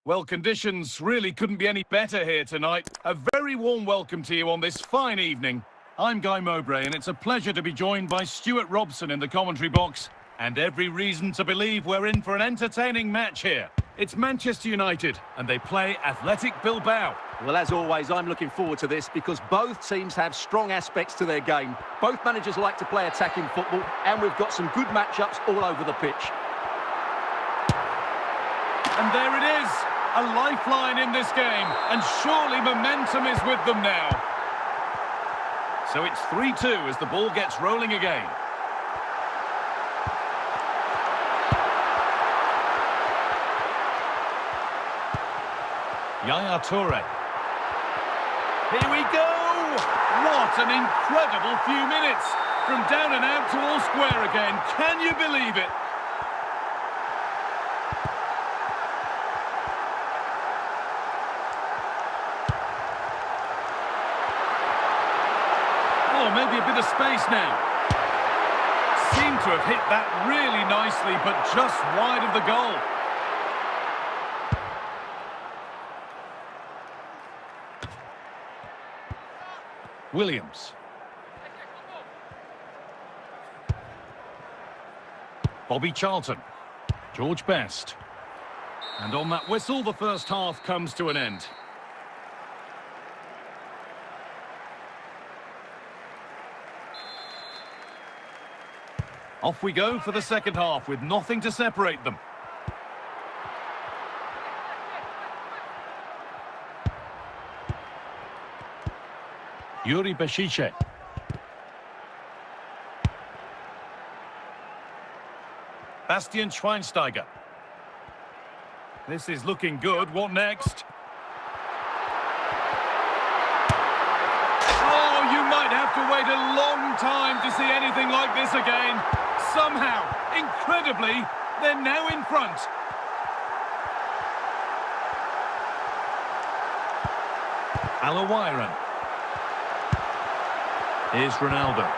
Well, conditions really couldn't be any better here tonight. A very warm welcome to you on this fine evening. I'm Guy Mowbray, and it's a pleasure to be joined by Stuart Robson in the commentary box. And every reason to believe we're in for an entertaining match here. It's Manchester United, and they play Athletic Bilbao. Well, as always, I'm looking forward to this because both teams have strong aspects to their game. Both managers like to play attacking football, and we've got some good matchups all over the pitch. And there it is, a lifeline in this game, and surely momentum is with them now. So it's 3-2 as the ball gets rolling again. Yaya Toure. Here we go! What an incredible few minutes! From down and out to all square again. Can you believe it? Oh, maybe a bit of space now. Seemed to have hit that really nicely, but just wide of the goal. Williams. Bobby Charlton. George Best. And on that whistle, the first half comes to an end. Off we go for the second half with nothing to separate them. Yuri Bešić. Bastian Schweinsteiger. This is looking good. What next? Oh, you might have to wait a long time to see anything like this again. Somehow, incredibly, they're now in front. Alawiran. Here's Ronaldo.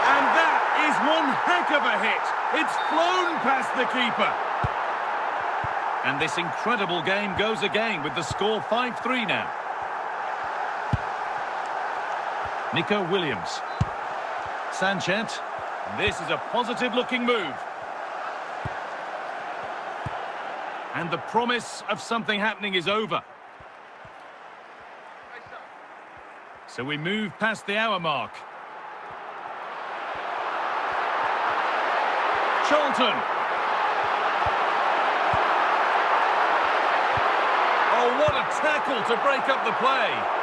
And that is one heck of a hit. It's flown past the keeper. And this incredible game goes again with the score 5-3 now. Nico Williams. Sanchez. This is a positive-looking move. And the promise of something happening is over. So we move past the hour mark. Charlton. Oh, what a tackle to break up the play.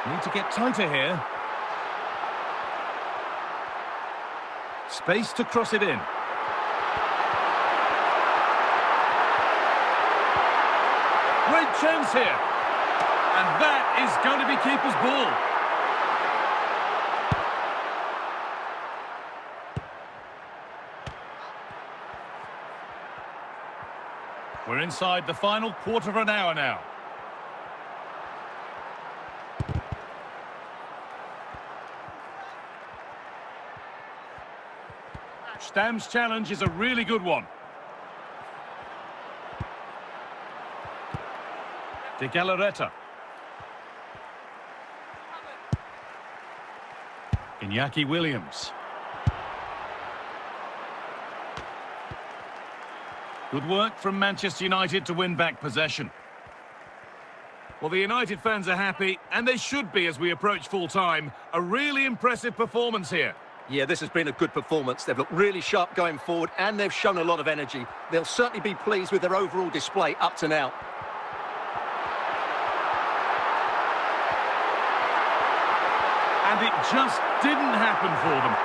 Need to get tighter here. Space to cross it in. Great chance here. And that is going to be keeper's ball. We're inside the final quarter of an hour now. Stam's challenge is a really good one. De Galarreta. Iñaki Williams. Good work from Manchester United to win back possession. Well, the United fans are happy, and they should be as we approach full-time. A really impressive performance here. Yeah, this has been a good performance. They've looked really sharp going forward, and they've shown a lot of energy. They'll certainly be pleased with their overall display up to now. And it just didn't happen for them.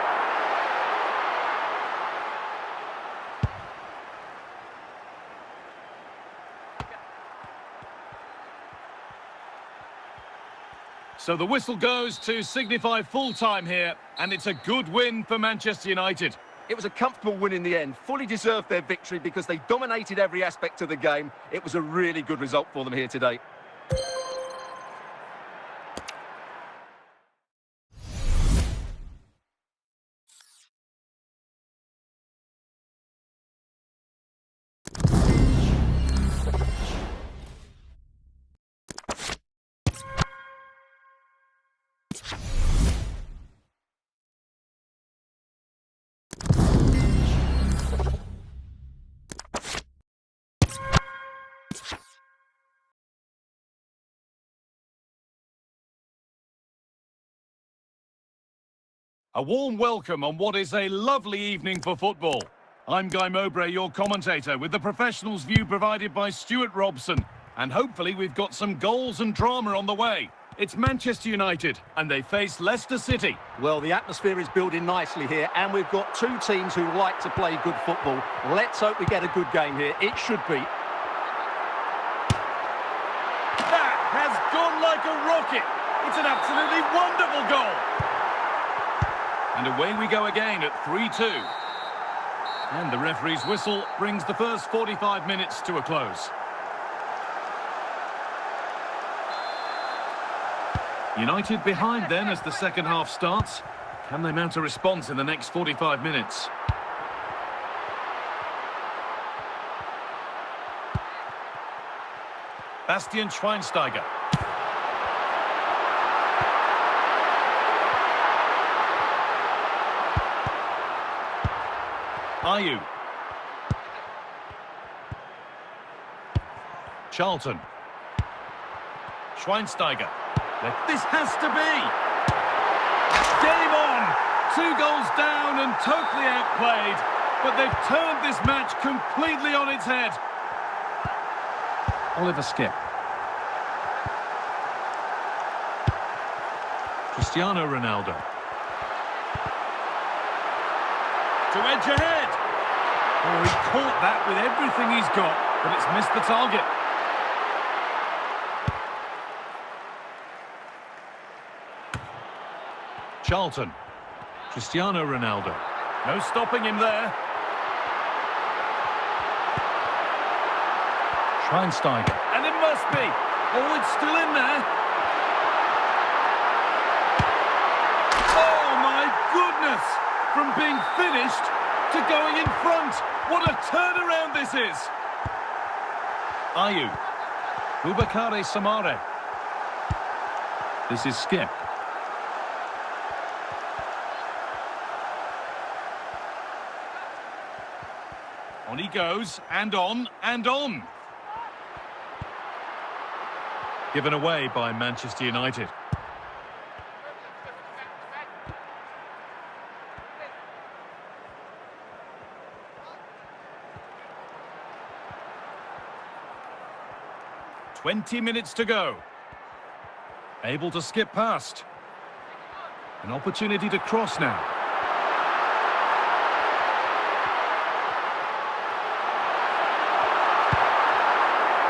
So the whistle goes to signify full-time here, and it's a good win for Manchester United. It was a comfortable win in the end, fully deserved their victory because they dominated every aspect of the game. It was a really good result for them here today. A warm welcome on what is a lovely evening for football. I'm Guy Mowbray, your commentator, with the professionals' view provided by Stuart Robson. And hopefully we've got some goals and drama on the way. It's Manchester United, and they face Leicester City. Well, the atmosphere is building nicely here, and we've got two teams who like to play good football. Let's hope we get a good game here. It should be. That has gone like a rocket. It's an absolutely wonderful goal. And away we go again at 3-2. And the referee's whistle brings the first 45 minutes to a close. United behind then as the second half starts. Can they mount a response in the next 45 minutes? Bastian Schweinsteiger. Ayew. Charlton. Schweinsteiger. This has to be. Game on. 2 goals down and totally outplayed. But they've turned this match completely on its head. Oliver Skipp. Cristiano Ronaldo. To edge ahead. Oh, he caught that with everything he's got, but it's missed the target. Charlton. Cristiano Ronaldo. No stopping him there. Schweinsteiger. And it must be. Oh, it's still in there. Oh, my goodness. From being finished to going in front. What a turnaround this is. Ayew. Boubakary Soumaré. This is Skipp. On he goes, and on, and on. Given away by Manchester United. "20 minutes to go. Able to skip past. An opportunity to cross now.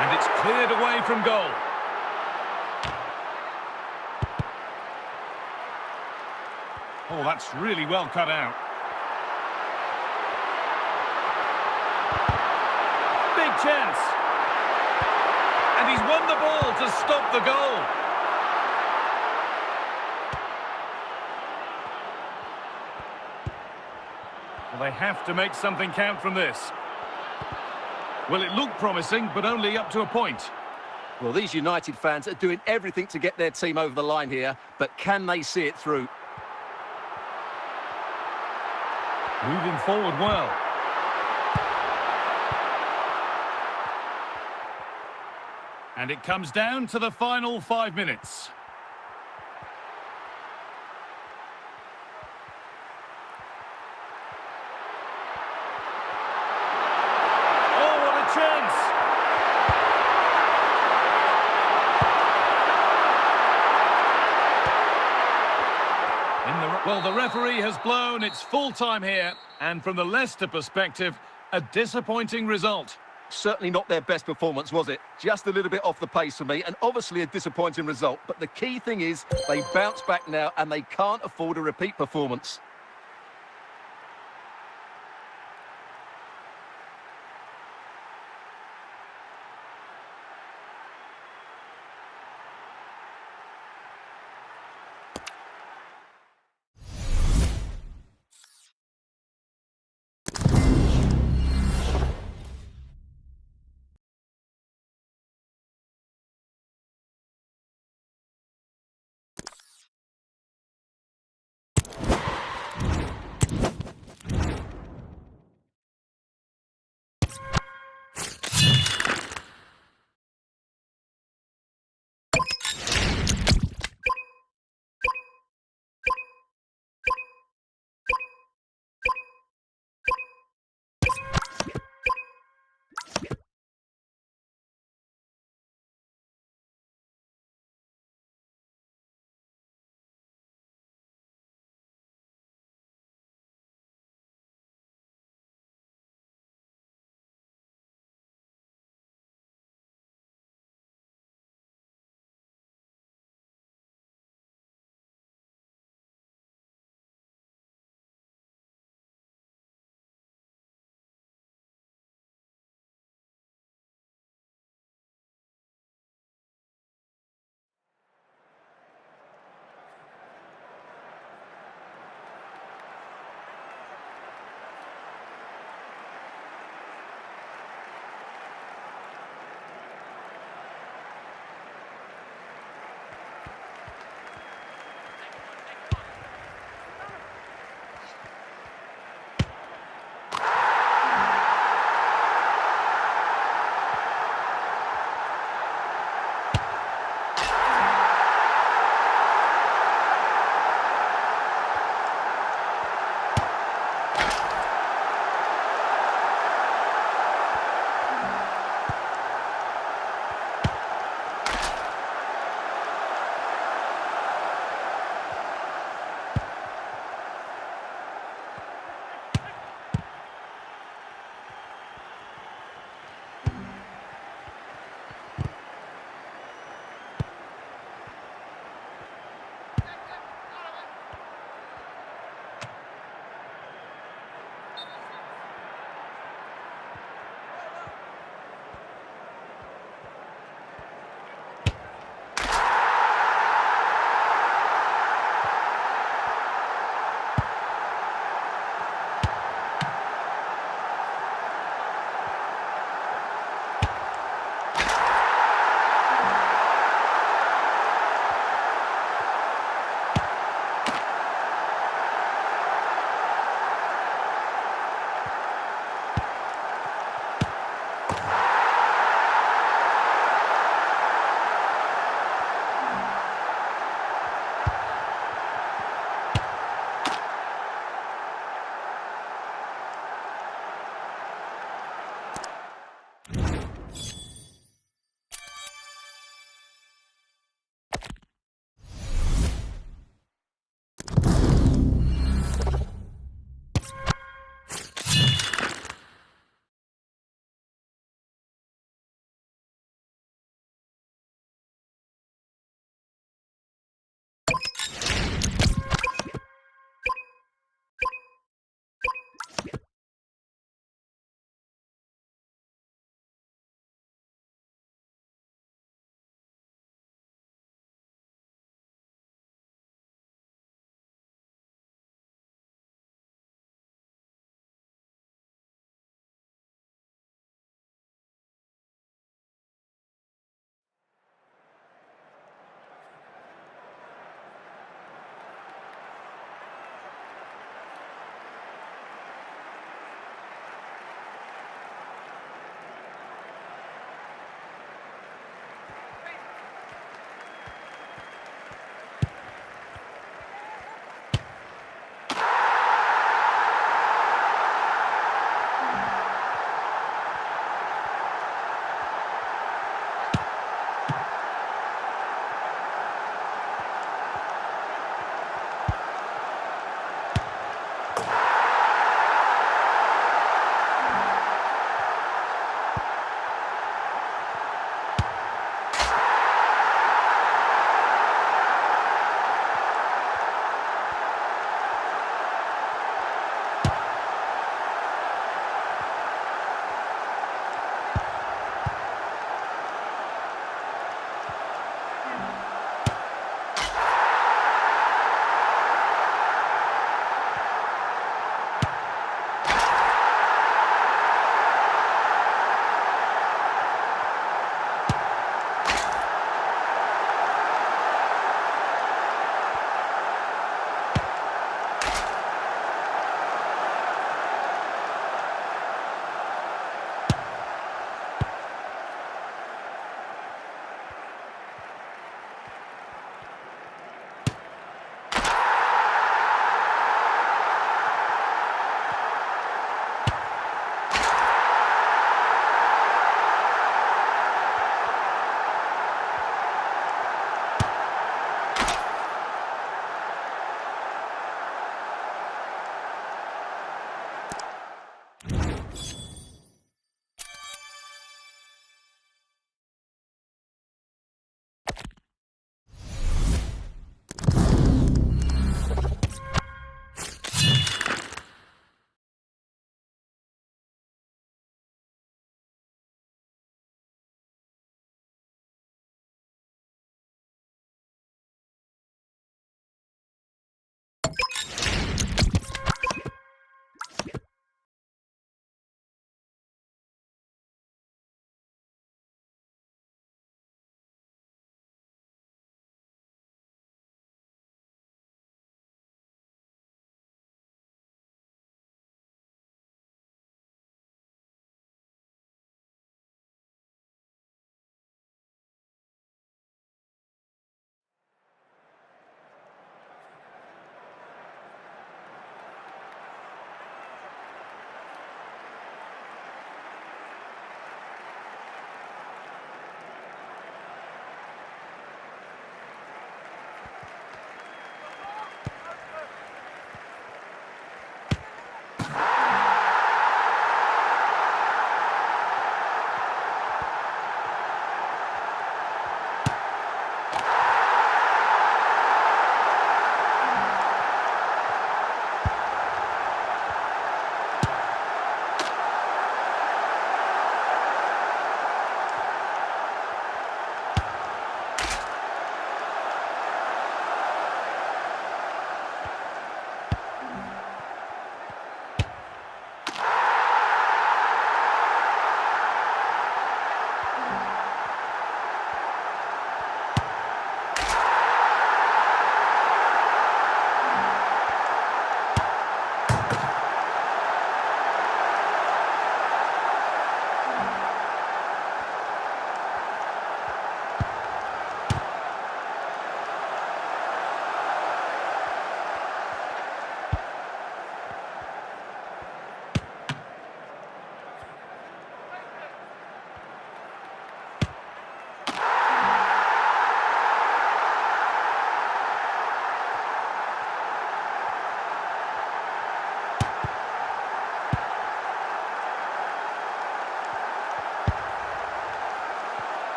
And it's cleared away from goal. Oh, that's really well cut out. Big chance. And he's won the ball to stop the goal. Well, they have to make something count from this. Well, it looked promising, but only up to a point. Well, these United fans are doing everything to get their team over the line here, but can they see it through? Moving forward well. And it comes down to the final 5 minutes. Oh, what a chance! Well, the referee has blown. It's full time here. And from the Leicester perspective, a disappointing result. Certainly not their best performance, was it? Just a little bit off the pace for me, and obviously a disappointing result. But the key thing is they bounce back now, and they can't afford a repeat performance.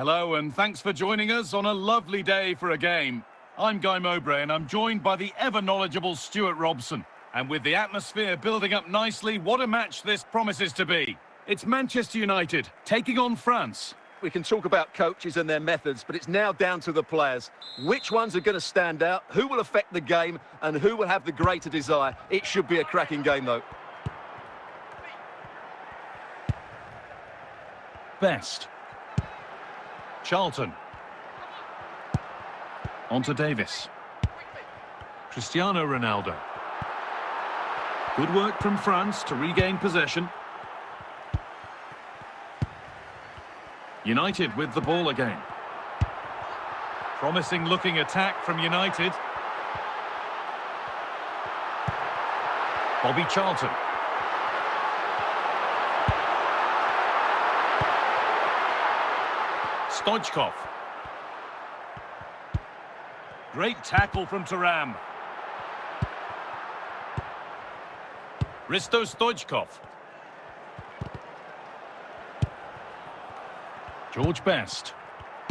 Hello and thanks for joining us on a lovely day for a game. I'm Guy Mowbray and I'm joined by the ever-knowledgeable Stuart Robson. And with the atmosphere building up nicely, what a match this promises to be. It's Manchester United taking on France. We can talk about coaches and their methods, but it's now down to the players. Which ones are going to stand out, who will affect the game, and who will have the greater desire? It should be a cracking game, though. Best. Charlton. On to Davis. Cristiano Ronaldo. Good work from France to regain possession. United with the ball again. Promising looking attack from United. Bobby Charlton. Stoichkov. Great tackle from Thuram. Risto Stoichkov. George Best.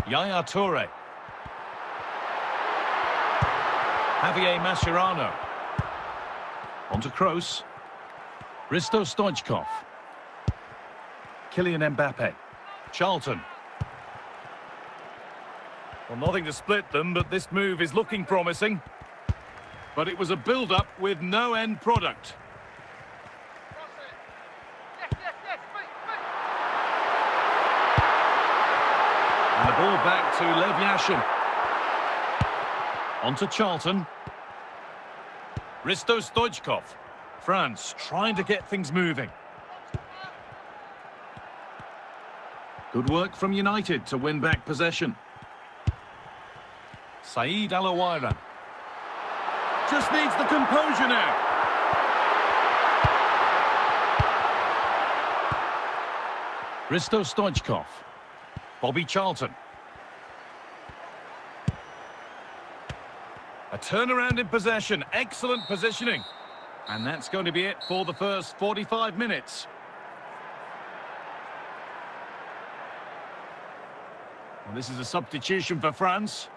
Yaya Toure. Javier Mascherano. On to Kroos. Risto Stoichkov. Kylian Mbappe. Charlton. Well, nothing to split them, but this move is looking promising. But it was a build-up with no end product. And the ball back to Lev Yashin. On to Charlton. Risto Stoichkov. France trying to get things moving. Good work from United to win back possession. Saeed Alawira. Just needs the composure now. Risto Stoichkov. Bobby Charlton. A turnaround in possession. Excellent positioning. And that's going to be it for the first 45 minutes. Well, this is a substitution for France.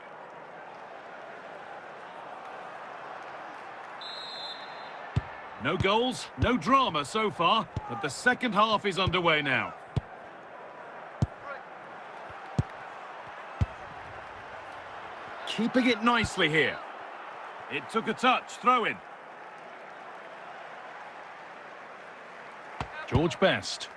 No goals, no drama so far, but the second half is underway now. Keeping it nicely here. It took a touch, throw in. George Best.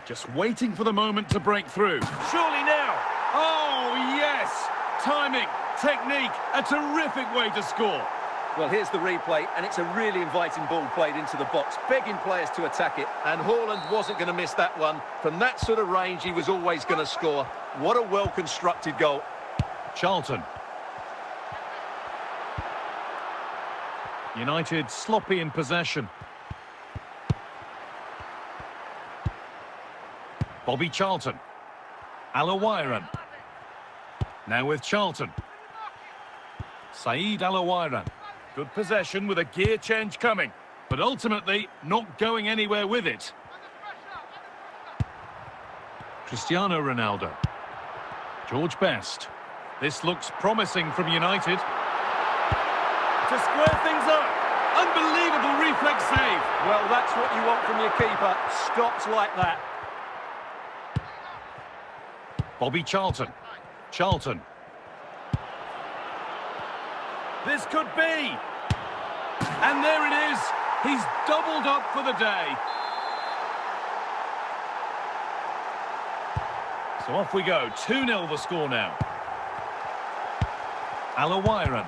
Just waiting for the moment to break through. Surely now. Oh, yes. Timing, technique, a terrific way to score. Well, here's the replay, and it's a really inviting ball played into the box, begging players to attack it, and Haaland wasn't going to miss that one. From that sort of range, he was always going to score. What a well-constructed goal. Charlton. United sloppy in possession. Bobby Charlton. Alawira. Now with Charlton. Saeed Alawira. Good possession with a gear change coming, but ultimately not going anywhere with it. Cristiano Ronaldo. George Best. This looks promising from United. To square things up. Unbelievable reflex save. Well, that's what you want from your keeper. Stops like that. Bobby Charlton. Charlton. This could be. And there it is. He's doubled up for the day. So off we go. 2-0 the score now. Alawira.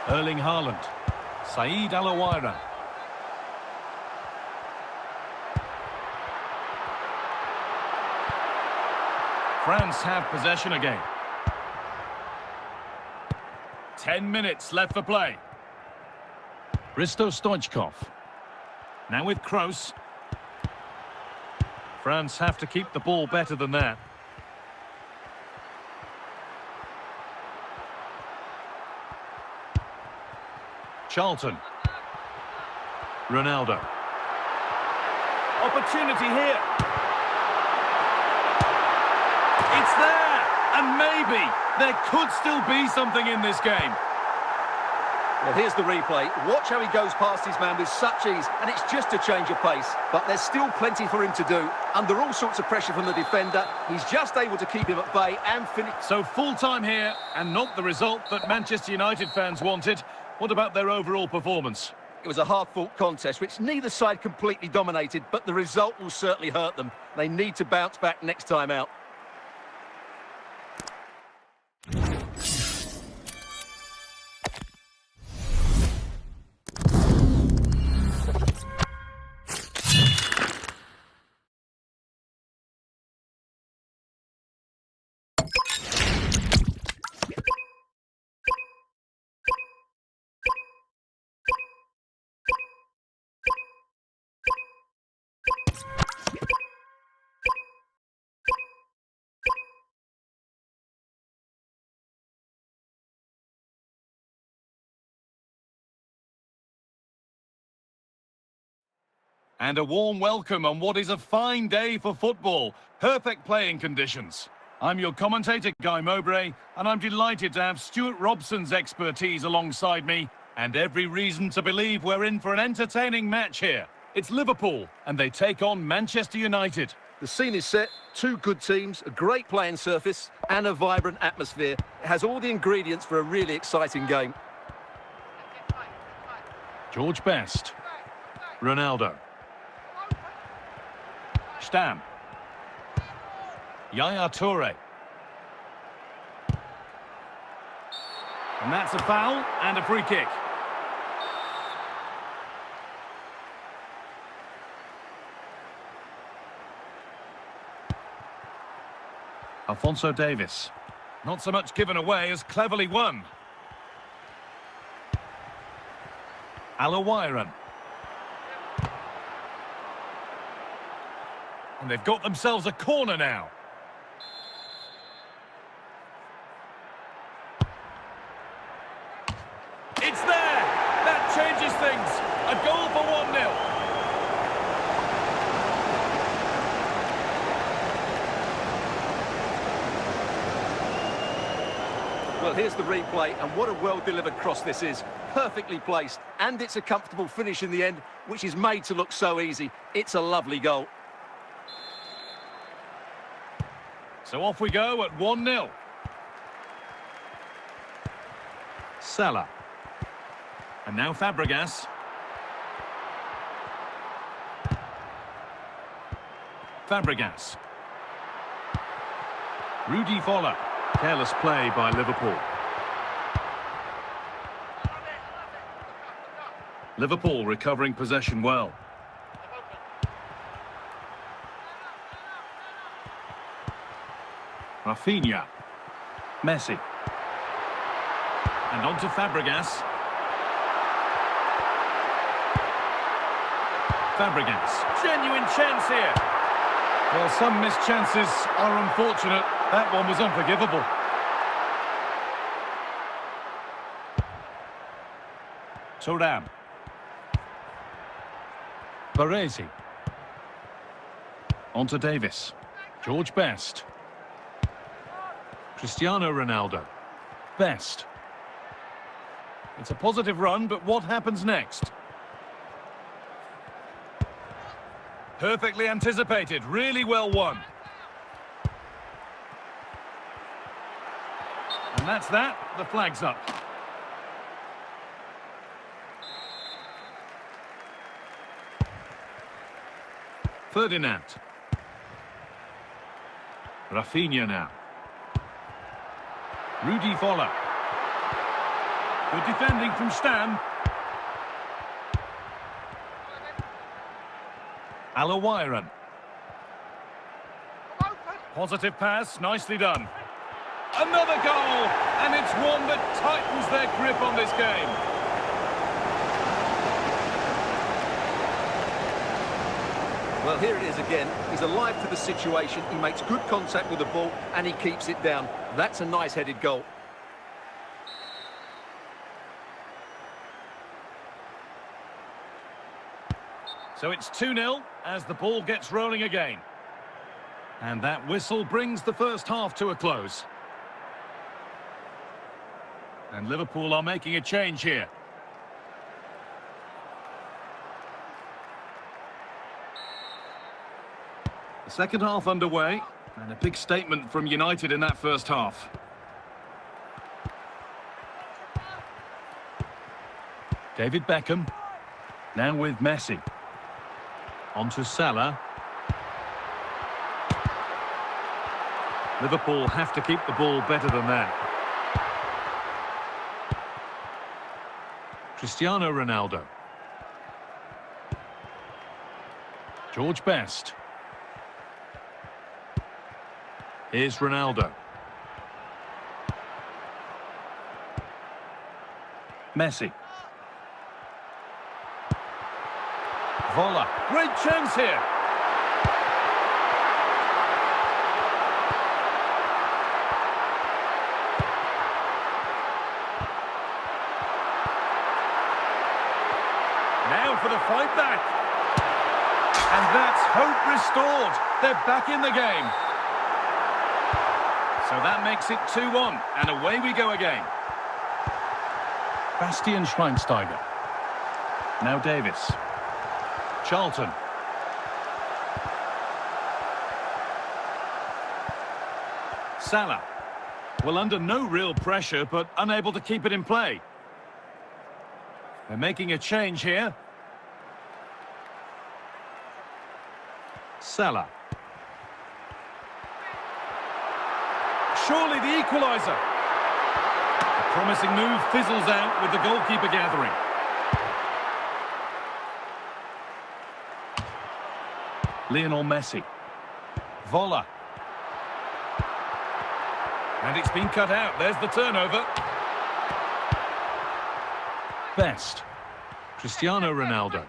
Erling Haaland. Saeed Alawira. France have possession again. 10 minutes left for play. Risto Stoichkov. Now with Kroos. France have to keep the ball better than that. Charlton. Ronaldo. Opportunity here. It's there! And maybe there could still be something in this game. Well, here's the replay. Watch how he goes past his man with such ease, and it's just a change of pace. But there's still plenty for him to do. Under all sorts of pressure from the defender, he's just able to keep him at bay and finish. So full-time here, and not the result that Manchester United fans wanted. What about their overall performance? It was a hard-fought contest, which neither side completely dominated, but the result will certainly hurt them. They need to bounce back next time out. And a warm welcome on what is a fine day for football. Perfect playing conditions. I'm your commentator, Guy Mowbray, and I'm delighted to have Stuart Robson's expertise alongside me, and every reason to believe we're in for an entertaining match here. It's Liverpool, and they take on Manchester United. The scene is set, two good teams, a great playing surface, and a vibrant atmosphere. It has all the ingredients for a really exciting game. George Best. Ronaldo. Stam. Yaya Toure. And that's a foul and a free kick. Alphonso Davies. Not so much given away as cleverly won. Alawiran. And they've got themselves a corner now. It's there! That changes things. A goal for 1-0. Well, here's the replay, and what a well-delivered cross this is. Perfectly placed, and it's a comfortable finish in the end, which is made to look so easy. It's a lovely goal. So off we go at 1-0. Salah. And now Fabregas. Fabregas. Rudi Voller. Careless play by Liverpool. Liverpool recovering possession well. Rafinha. Messi. And on to Fabregas. Fabregas. Genuine chance here. Well, some missed chances are unfortunate. That one was unforgivable. Thuram. Baresi. On to Davis. George Best. Cristiano Ronaldo. Best. It's a positive run, but what happens next? Perfectly anticipated, really well won. And that's that, the flag's up. Ferdinand. Rafinha now. Rudi Voller. Good defending from Stam. Alawiran. Positive pass, nicely done. Another goal, and it's one that tightens their grip on this game. Well, here it is again. He's alive to the situation. He makes good contact with the ball, and he keeps it down. That's a nice-headed goal. So it's 2-0 as the ball gets rolling again. And that whistle brings the first half to a close. And Liverpool are making a change here. The second half underway, and a big statement from United in that first half. David Beckham, now with Messi. On to Salah. Liverpool have to keep the ball better than that. Cristiano Ronaldo. George Best. Here's Ronaldo. Messi. Vola. Great chance here. Now for the fight back. And that's hope restored. They're back in the game. So that makes it 2-1, and away we go again. Bastian Schweinsteiger. Now Davis. Charlton. Salah. Well, under no real pressure, but unable to keep it in play. They're making a change here. Salah. Surely the equaliser. A promising move fizzles out with the goalkeeper gathering. Lionel Messi. Vola. And it's been cut out. There's the turnover. Best. Cristiano Ronaldo.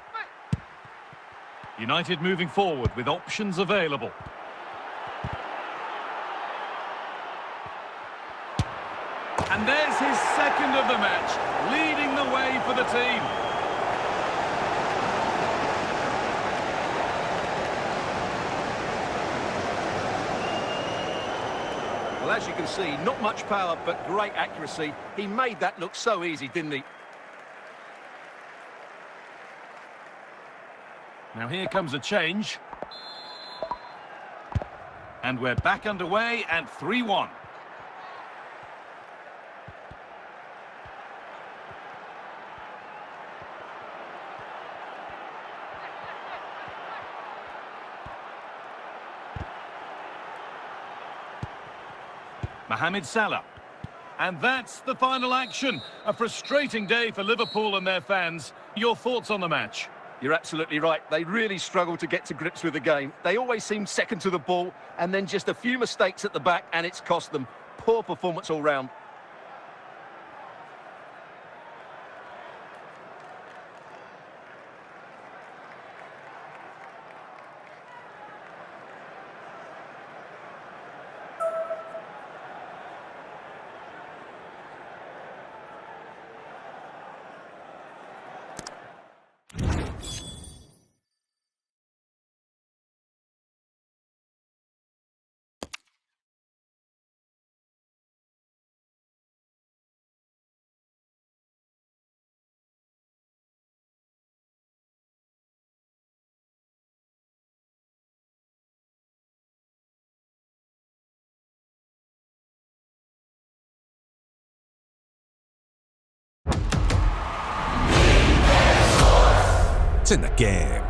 United moving forward with options available. And there's his second of the match, leading the way for the team. Well, as you can see, not much power, but great accuracy. He made that look so easy, didn't he? Now here comes a change. And we're back underway at 3-1. Mohamed Salah. And that's the final action. A frustrating day for Liverpool and their fans. Your thoughts on the match? You're absolutely right. They really struggled to get to grips with the game. They always seemed second to the ball, and then just a few mistakes at the back, and it's cost them. Poor performance all round. It's in the game.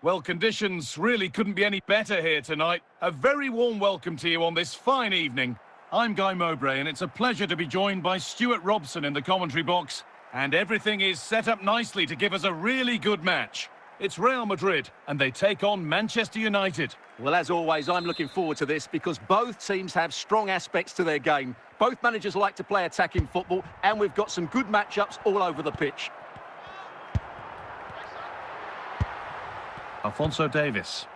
Well, conditions really couldn't be any better here tonight. A very warm welcome to you on this fine evening. I'm Guy Mowbray, and it's a pleasure to be joined by Stuart Robson in the commentary box. And everything is set up nicely to give us a really good match. It's Real Madrid, and they take on Manchester United. Well, as always, I'm looking forward to this because both teams have strong aspects to their game. Both managers like to play attacking football, and we've got some good matchups all over the pitch. Alphonso Davies.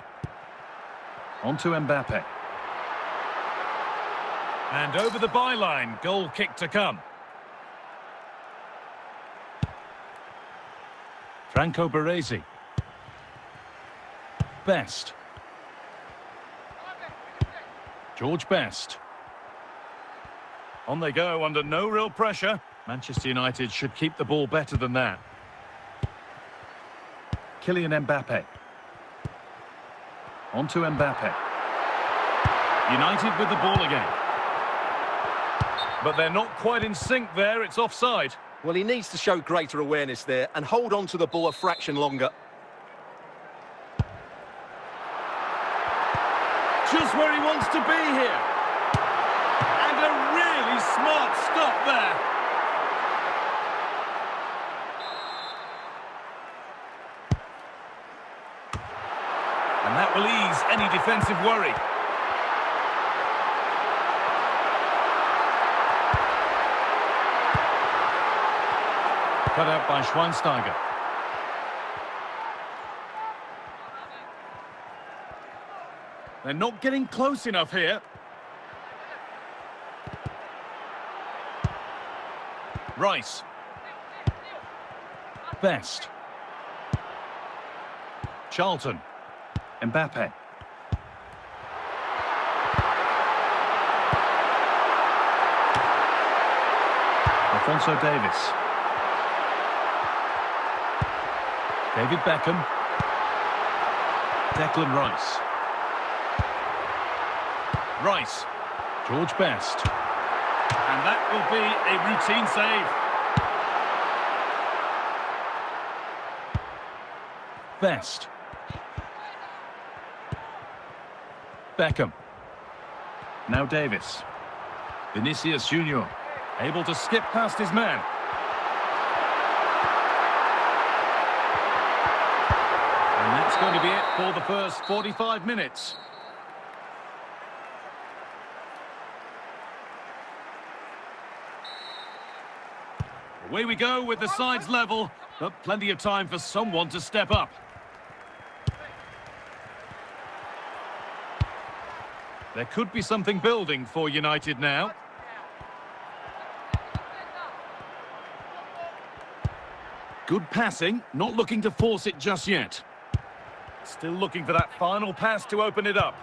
On to Mbappe. And over the byline, goal kick to come. Franco Baresi. Best. George Best. On they go under no real pressure. Manchester United should keep the ball better than that. Kylian Mbappe. On to Mbappe. United with the ball again. But they're not quite in sync there, it's offside. Well, he needs to show greater awareness there and hold on to the ball a fraction longer. Just where he wants to be here. And a really smart stop there. And that will ease any defensive worry. Cut out by Schweinsteiger. They're not getting close enough here. Rice. Best. Charlton. Mbappe. Alphonso Davies. David Beckham. Declan Rice. Rice. George Best. And that will be a routine save. Best. Beckham. Now Davis. Vinicius Junior. Able to skip past his man. And that's going to be it for the first 45 minutes. Away we go with the sides level, but plenty of time for someone to step up. There could be something building for United now. Good passing, not looking to force it just yet. Still looking for that final pass to open it up.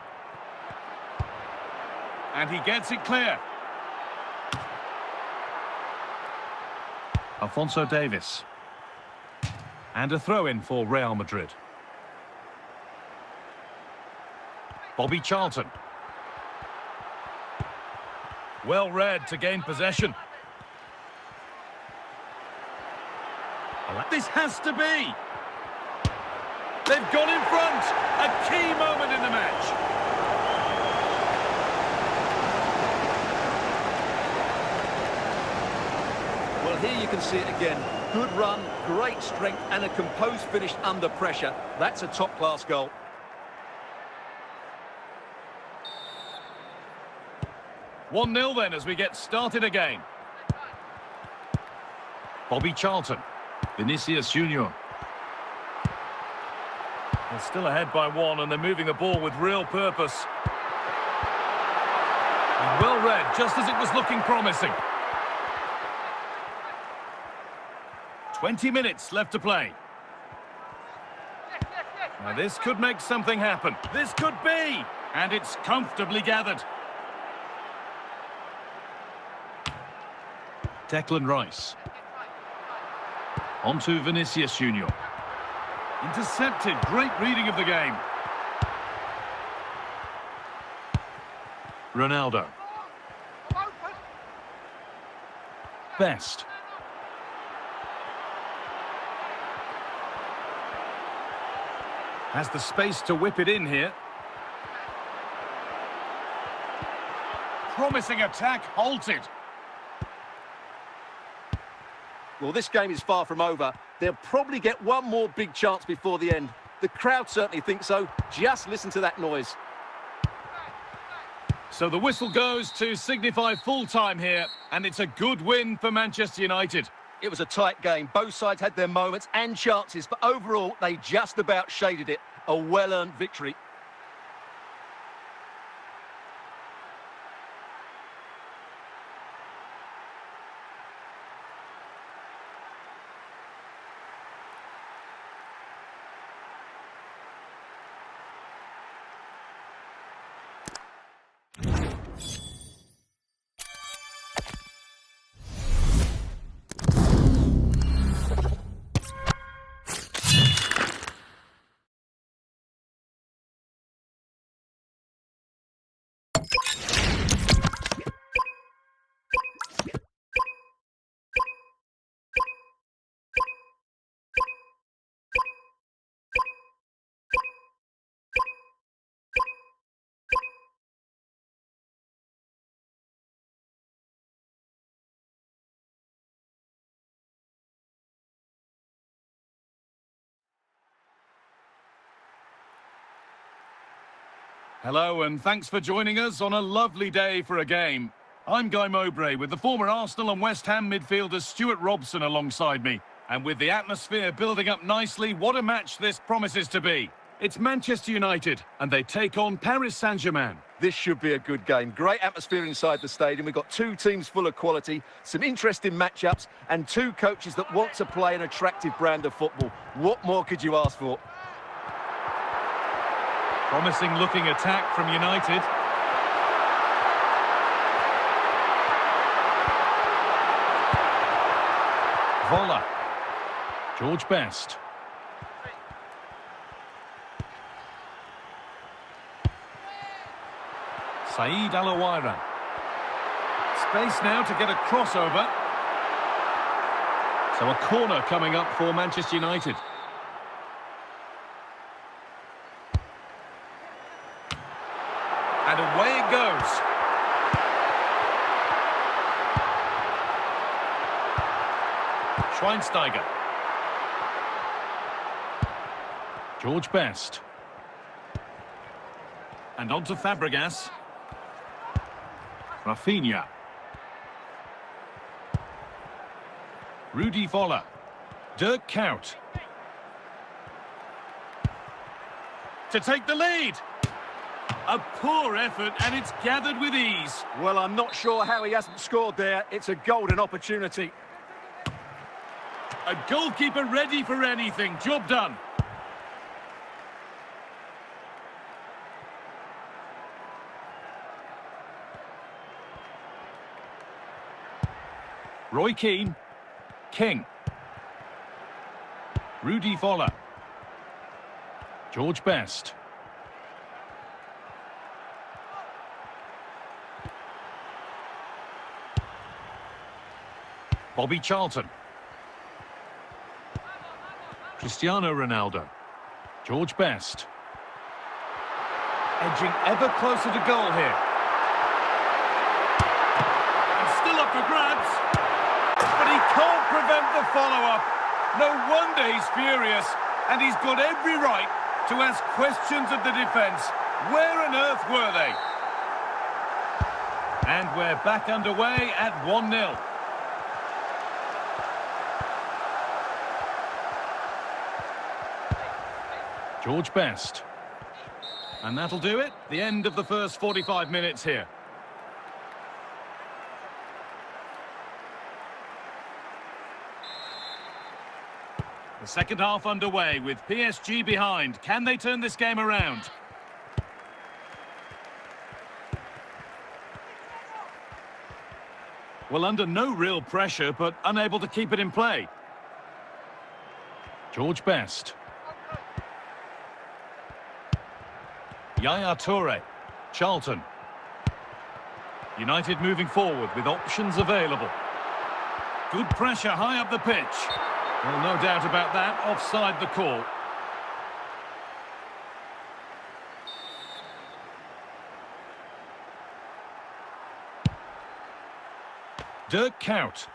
And he gets it clear. Alphonso Davies. And a throw-in for Real Madrid. Bobby Charlton. Well read to gain possession. This has to be. They've gone in front. A key moment in the match. Well, here you can see it again. Good run, great strength, and a composed finish under pressure. That's a top-class goal. One 1-0 then as we get started again. Bobby Charlton. Vinicius Junior. They're still ahead by one and they're moving the ball with real purpose. And well read, just as it was looking promising. 20 minutes left to play. Now this could make something happen. This could be. And it's comfortably gathered. Declan Rice. On to Vinicius Junior. Intercepted. Great reading of the game. Ronaldo. Best. Has the space to whip it in here. Promising attack halted. Well, this game is far from over. They'll probably get one more big chance before the end. The crowd certainly think so. Just listen to that noise. So the whistle goes to signify full time here, and it's a good win for Manchester United. It was a tight game. Both sides had their moments and chances, but overall, they just about shaded it. A well-earned victory. Hello and thanks for joining us on a lovely day for a game. I'm Guy Mowbray with the former Arsenal and West Ham midfielder Stuart Robson alongside me. And with the atmosphere building up nicely, what a match this promises to be. It's Manchester United and they take on Paris Saint-Germain. This should be a good game. Great atmosphere inside the stadium. We've got two teams full of quality, some interesting matchups, and two coaches that want to play an attractive brand of football. What more could you ask for? Promising looking attack from United. Vola. George Best. Saeed Al-Owairan. Space now to get a crossover. So a corner coming up for Manchester United. And away it goes. Schweinsteiger. George Best. And on to Fabregas. Rafinha. Rudi Voller. Dirk Kuyt. To take the lead. A poor effort, and it's gathered with ease. Well, I'm not sure how he hasn't scored there. It's a golden opportunity. A goalkeeper ready for anything. Job done. Roy Keane. King. Rudi Voller. George Best. Bobby Charlton. Cristiano Ronaldo. George Best. Edging ever closer to goal here. And still up for grabs. But he can't prevent the follow-up. No wonder he's furious. And he's got every right to ask questions of the defence. Where on earth were they? And we're back underway at 1-0. George Best. And that'll do it. The end of the first 45 minutes here. The second half underway with PSG behind. Can they turn this game around? Well, under no real pressure, but unable to keep it in play. George Best. Yaya Toure. Charlton. United moving forward with options available. Good pressure high up the pitch. Well, no doubt about that. Offside the call. Dirk Kuyt.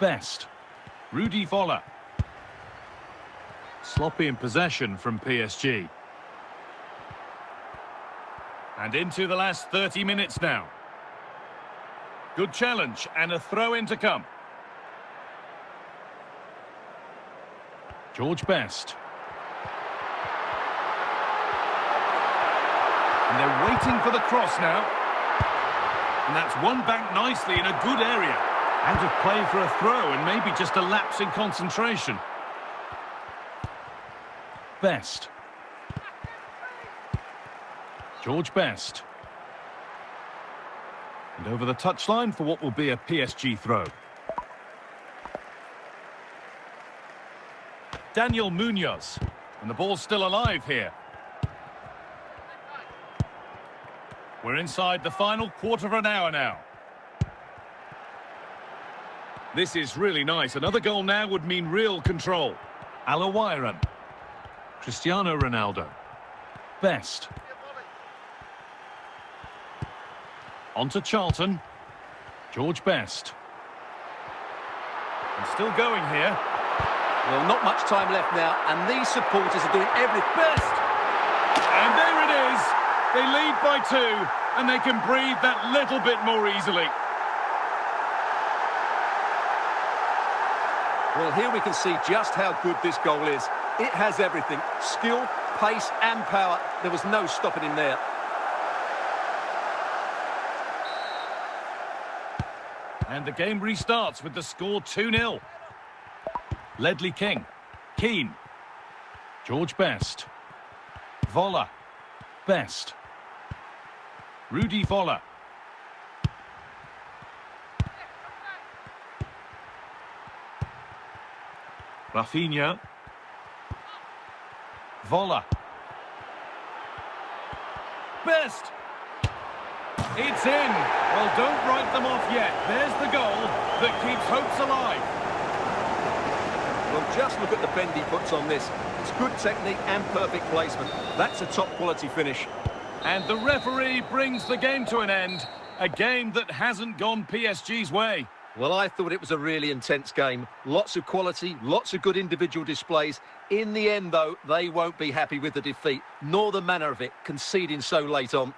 Best. Rudi Völler. Sloppy in possession from PSG. And into the last 30 minutes now. Good challenge and a throw-in to come. George Best. And they're waiting for the cross now. And that's won back nicely in a good area. Out of play for a throw and maybe just a lapse in concentration. Best. George Best. And over the touchline for what will be a PSG throw. Daniel Munoz. And the ball's still alive here. We're inside the final quarter of an hour now. This is really nice. Another goal now would mean real control. Alawiran. Cristiano Ronaldo. Best. On to Charlton. George Best. And still going here. Well, not much time left now, and these supporters are doing everything. Best! And there it is. They lead by 2, and they can breathe that little bit more easily. Well, here we can see just how good this goal is. It has everything. Skill, pace and power. There was no stopping him there. And the game restarts with the score 2-0. Ledley King. Keane. George Best. Völler. Best. Rudi Völler. Rafinha. Völler. Best. It's in. Well, don't write them off yet. There's the goal that keeps hopes alive. Well, just look at the bend he puts on this. It's good technique and perfect placement. That's a top-quality finish. And the referee brings the game to an end. A game that hasn't gone PSG's way. Well, I thought it was a really intense game. Lots of quality, lots of good individual displays. In the end, though, they won't be happy with the defeat, nor the manner of it, conceding so late on.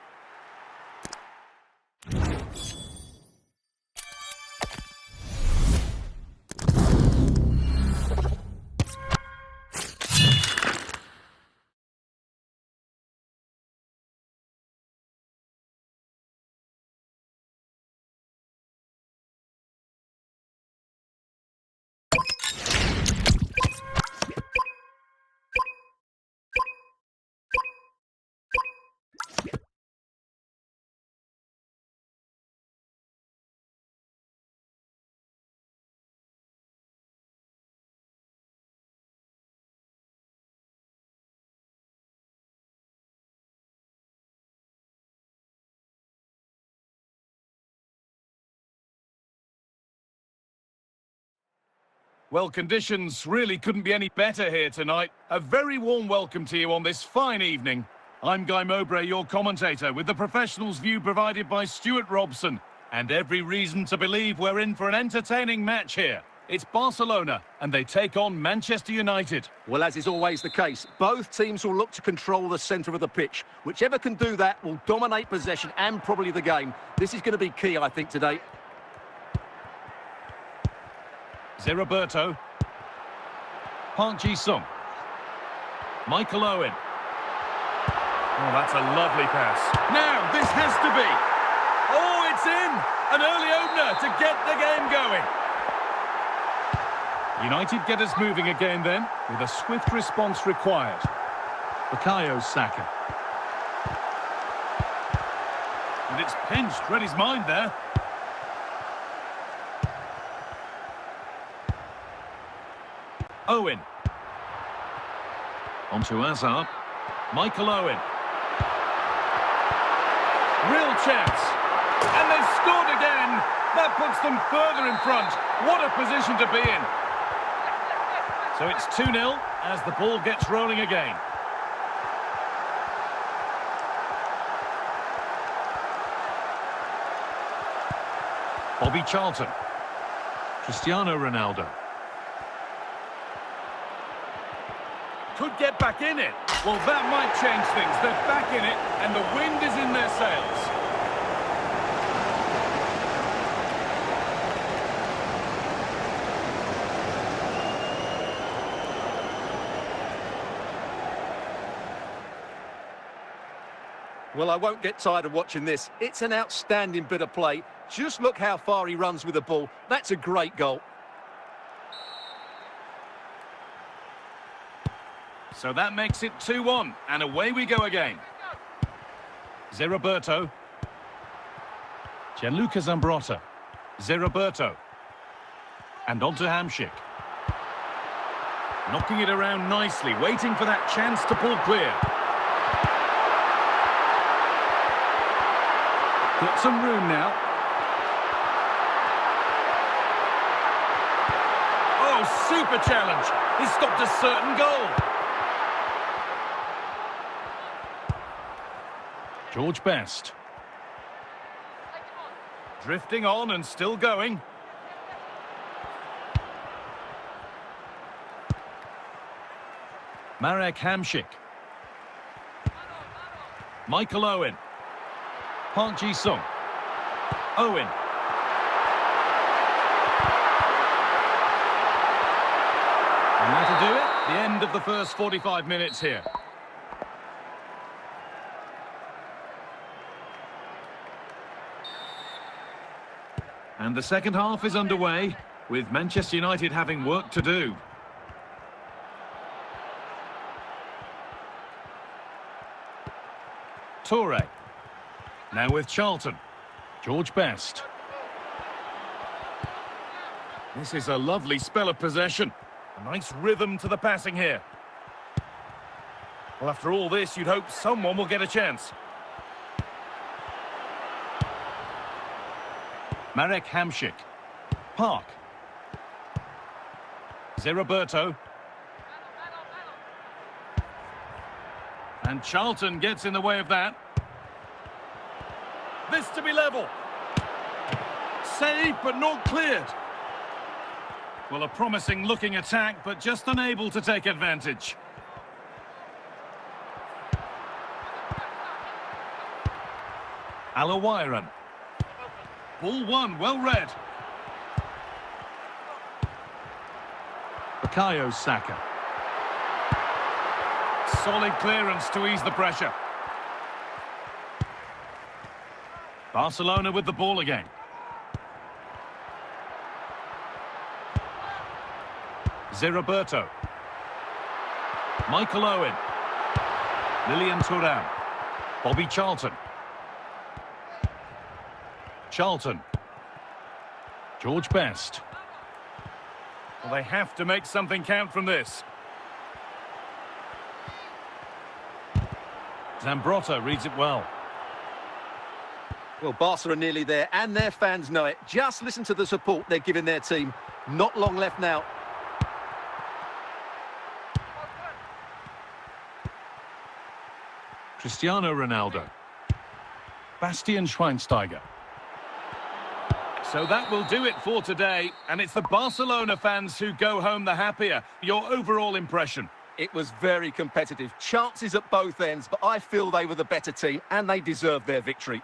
Well, conditions really couldn't be any better here tonight. A very warm welcome to you on this fine evening. I'm Guy Mowbray, your commentator, with the professional's view provided by Stuart Robson. And every reason to believe we're in for an entertaining match here. It's Barcelona, and they take on Manchester United. Well, as is always the case, both teams will look to control the centre of the pitch. Whichever can do that will dominate possession and probably the game. This is going to be key, I think, today. Roberto. Park Ji-sung. Michael Owen. Oh, that's a lovely pass. Now, this has to be. Oh, it's in! An early opener to get the game going. United get us moving again then, with a swift response required. Bukayo Saka. And it's pinched, read his mind there. Owen. Onto Hazard. Michael Owen. Real chance. And they've scored again. That puts them further in front. What a position to be in. So it's 2-0 as the ball gets rolling again. Bobby Charlton. Cristiano Ronaldo. Could get back in it. Well, that might change things. They're back in it, and the wind is in their sails. Well, I won't get tired of watching this. It's an outstanding bit of play. Just look how far he runs with the ball. That's a great goal. So that makes it 2-1, and away we go again. Zeriberto. Gianluca Zambrotta. Zeriberto. And on to Hamšík. Knocking it around nicely, waiting for that chance to pull clear. Got some room now. Oh, super challenge. He stopped a certain goal. George Best. Drifting on and still going. Marek Hamšík. Michael Owen. Park Ji-sung. Owen. And that'll do it. The end of the first 45 minutes here. And the second half is underway, with Manchester United having work to do. Toure. Now with Charlton. George Best. This is a lovely spell of possession. A nice rhythm to the passing here. Well, after all this, you'd hope someone will get a chance. Marek Hamšík. Park. Zeriberto. And Charlton gets in the way of that. This to be level. Saved, but not cleared. Well, a promising looking attack, but just unable to take advantage. Alawiran. Ball one, well read. Bukayo Saka. Solid clearance to ease the pressure. Barcelona with the ball again. Zeriberto. Michael Owen. Lilian Thuram. Bobby Charlton. Charlton. George Best. Well, they have to make something count from this. Zambrotta reads it well. Well, Barca are nearly there, and their fans know it. Just listen to the support they're giving their team. Not long left now. Cristiano Ronaldo. Bastian Schweinsteiger. So that will do it for today, and it's the Barcelona fans who go home the happier. Your overall impression? It was very competitive. Chances at both ends, but I feel they were the better team, and they deserved their victory.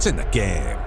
It's in the game.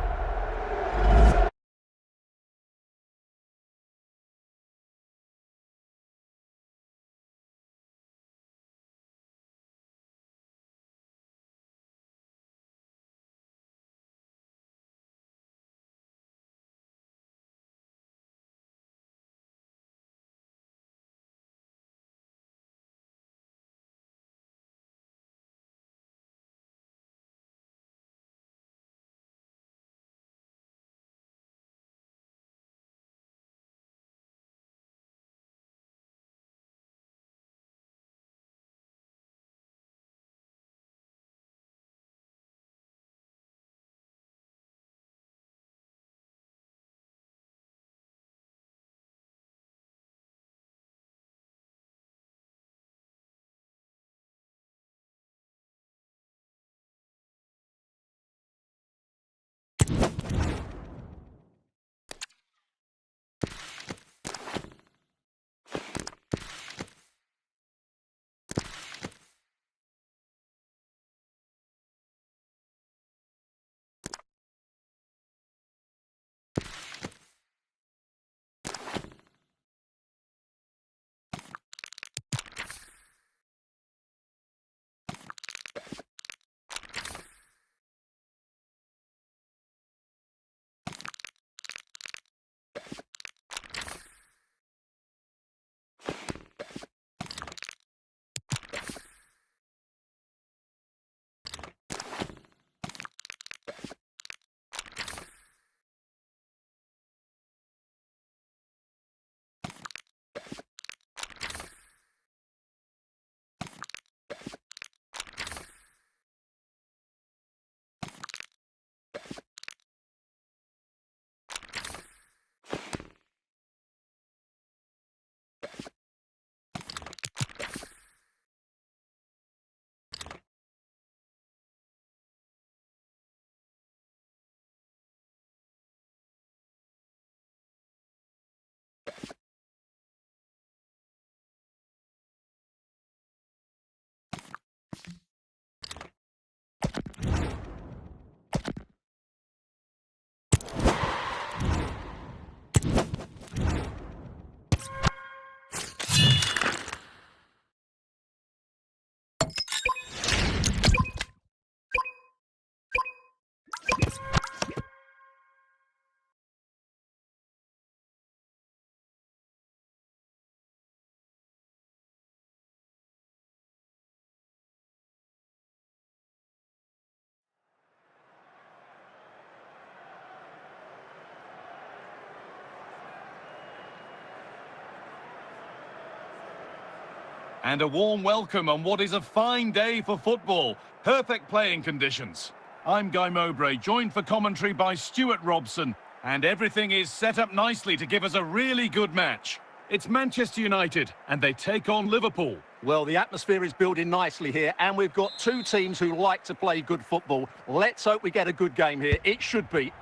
And a warm welcome on what is a fine day for football. Perfect playing conditions. I'm Guy Mowbray, joined for commentary by Stuart Robson. And everything is set up nicely to give us a really good match. It's Manchester United, and they take on Liverpool. Well, the atmosphere is building nicely here, and we've got two teams who like to play good football. Let's hope we get a good game here. It should be.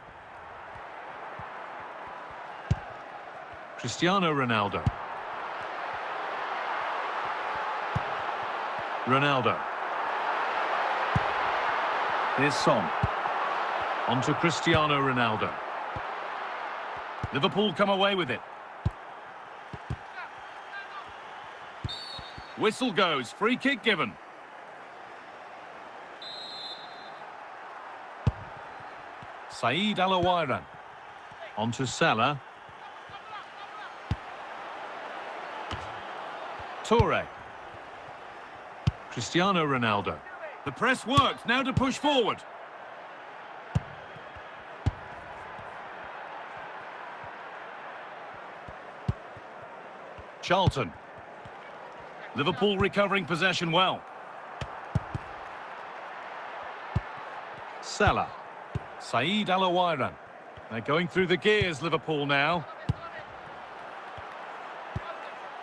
Cristiano Ronaldo. Ronaldo. Here's Son. On to Cristiano Ronaldo. Liverpool come away with it. Whistle goes, free kick given. Saeed Al-Owairan. On to Salah. Toure. Cristiano Ronaldo. The press works, now to push forward. Charlton. Liverpool recovering possession well. Salah. Saeed Al-Owairan. They're going through the gears, Liverpool now.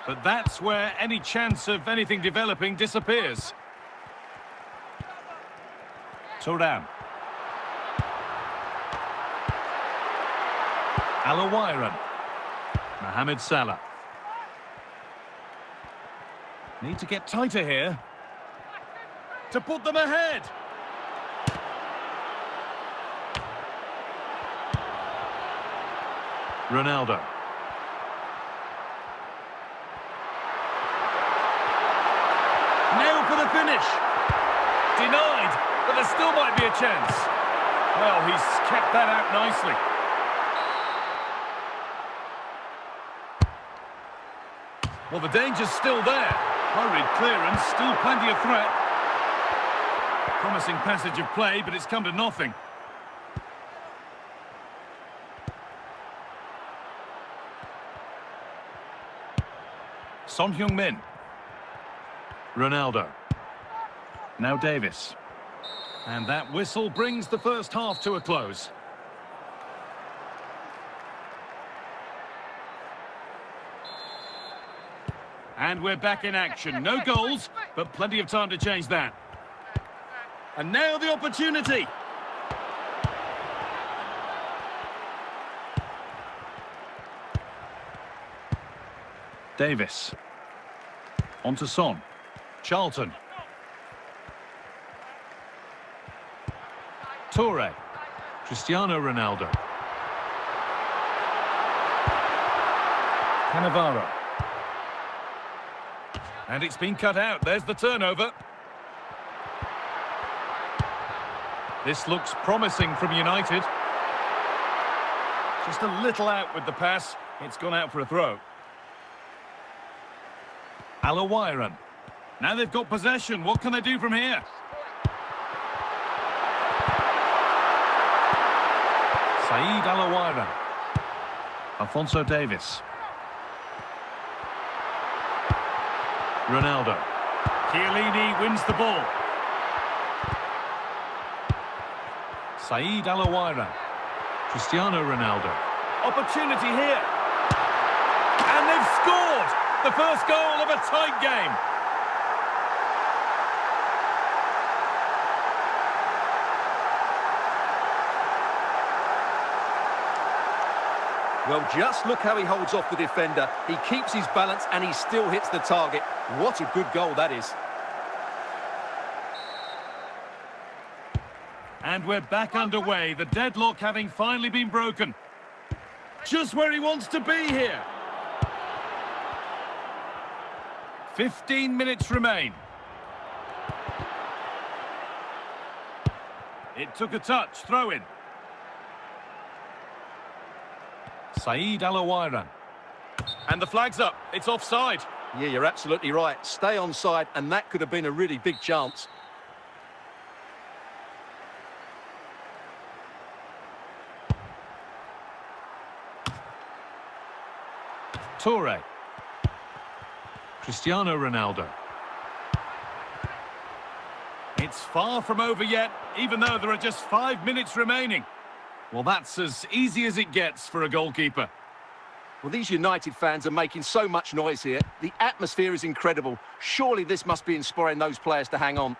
But that's where any chance of anything developing disappears. Thuram. Al-Owairan. Mohamed Salah. Need to get tighter here. To put them ahead. Ronaldo. Now for the finish. Denied, but there still might be a chance. Well, he's kept that out nicely. Well, the danger's still there. Hurried clearance, still plenty of threat. Promising passage of play, but it's come to nothing. Son Heung-min. Ronaldo. Now Davis. And that whistle brings the first half to a close. And we're back in action. No goals, but plenty of time to change that. And now the opportunity. Davis. On to Son. Charlton. Toure. Cristiano Ronaldo. Cannavaro. And it's been cut out. There's the turnover. This looks promising from United. Just a little out with the pass. It's gone out for a throw. Alawairan. Now they've got possession. What can they do from here? Saeed Alawairan. Alphonso Davis. Ronaldo. Chiellini wins the ball. Saeed Alawairan. Cristiano Ronaldo. Opportunity here. And they've scored! The first goal of a tight game. Well, just look how he holds off the defender. He keeps his balance and he still hits the target. What a good goal that is. And we're back underway, the deadlock having finally been broken. Just where he wants to be here. 15 minutes remain. It took a touch, throw in. Saeed Alawairan. And the flag's up, it's offside. Yeah, you're absolutely right. Stay onside, and that could have been a really big chance. Toure. Cristiano Ronaldo. It's far from over yet, even though there are just 5 minutes remaining. Well, that's as easy as it gets for a goalkeeper. Well, these United fans are making so much noise here. The atmosphere is incredible. Surely this must be inspiring those players to hang on.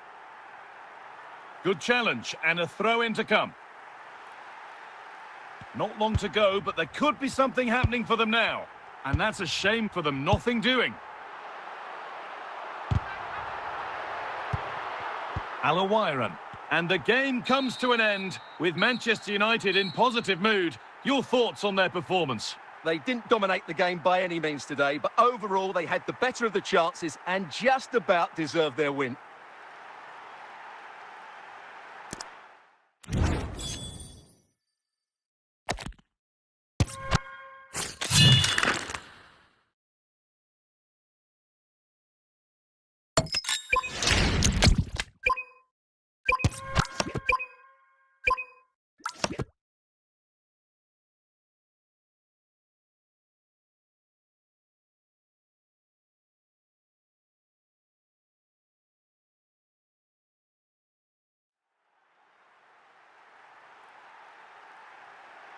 Good challenge, and a throw-in to come. Not long to go, but there could be something happening for them now. And that's a shame for them, nothing doing. Alawairan. And the game comes to an end with Manchester United in positive mood. Your thoughts on their performance? They didn't dominate the game by any means today, but overall they had the better of the chances and just about deserved their win.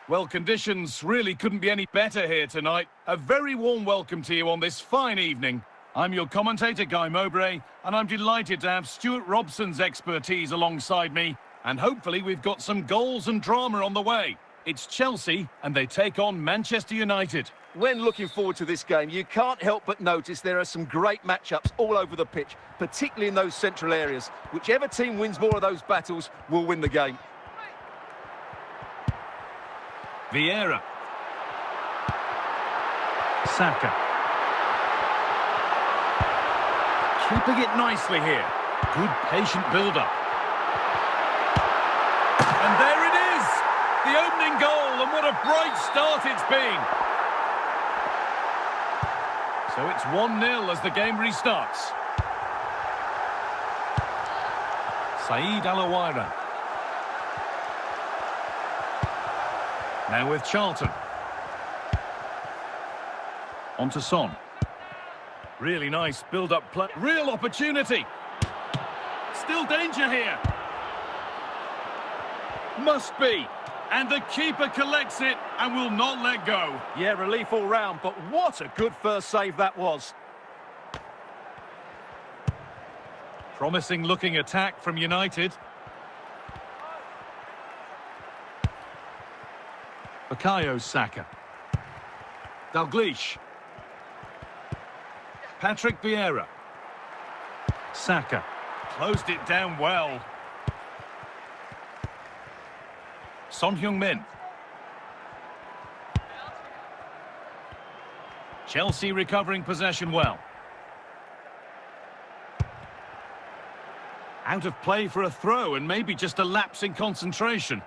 Well, conditions really couldn't be any better here tonight. A very warm welcome to you on this fine evening. I'm your commentator, Guy Mowbray, and I'm delighted to have Stuart Robson's expertise alongside me. And hopefully we've got some goals and drama on the way. It's Chelsea, and they take on Manchester United. When looking forward to this game, you can't help but notice there are some great matchups all over the pitch, particularly in those central areas. Whichever team wins more of those battles will win the game. Vieira. Saka. Keeping it nicely here. Good patient build-up. And there it is! The opening goal, and what a bright start it's been! So it's 1-0 as the game restarts. Saeed Alawaira. Now with Charlton. On to Son. Really nice build-up play. Real opportunity. Still danger here. Must be. And the keeper collects it and will not let go. Yeah, relief all round, but what a good first save that was. Promising looking attack from United. Bukayo Saka. Dalglish. Patrick Vieira. Saka. Closed it down well. Son Heung-min. Chelsea recovering possession well. Out of play for a throw and maybe just a lapse in concentration.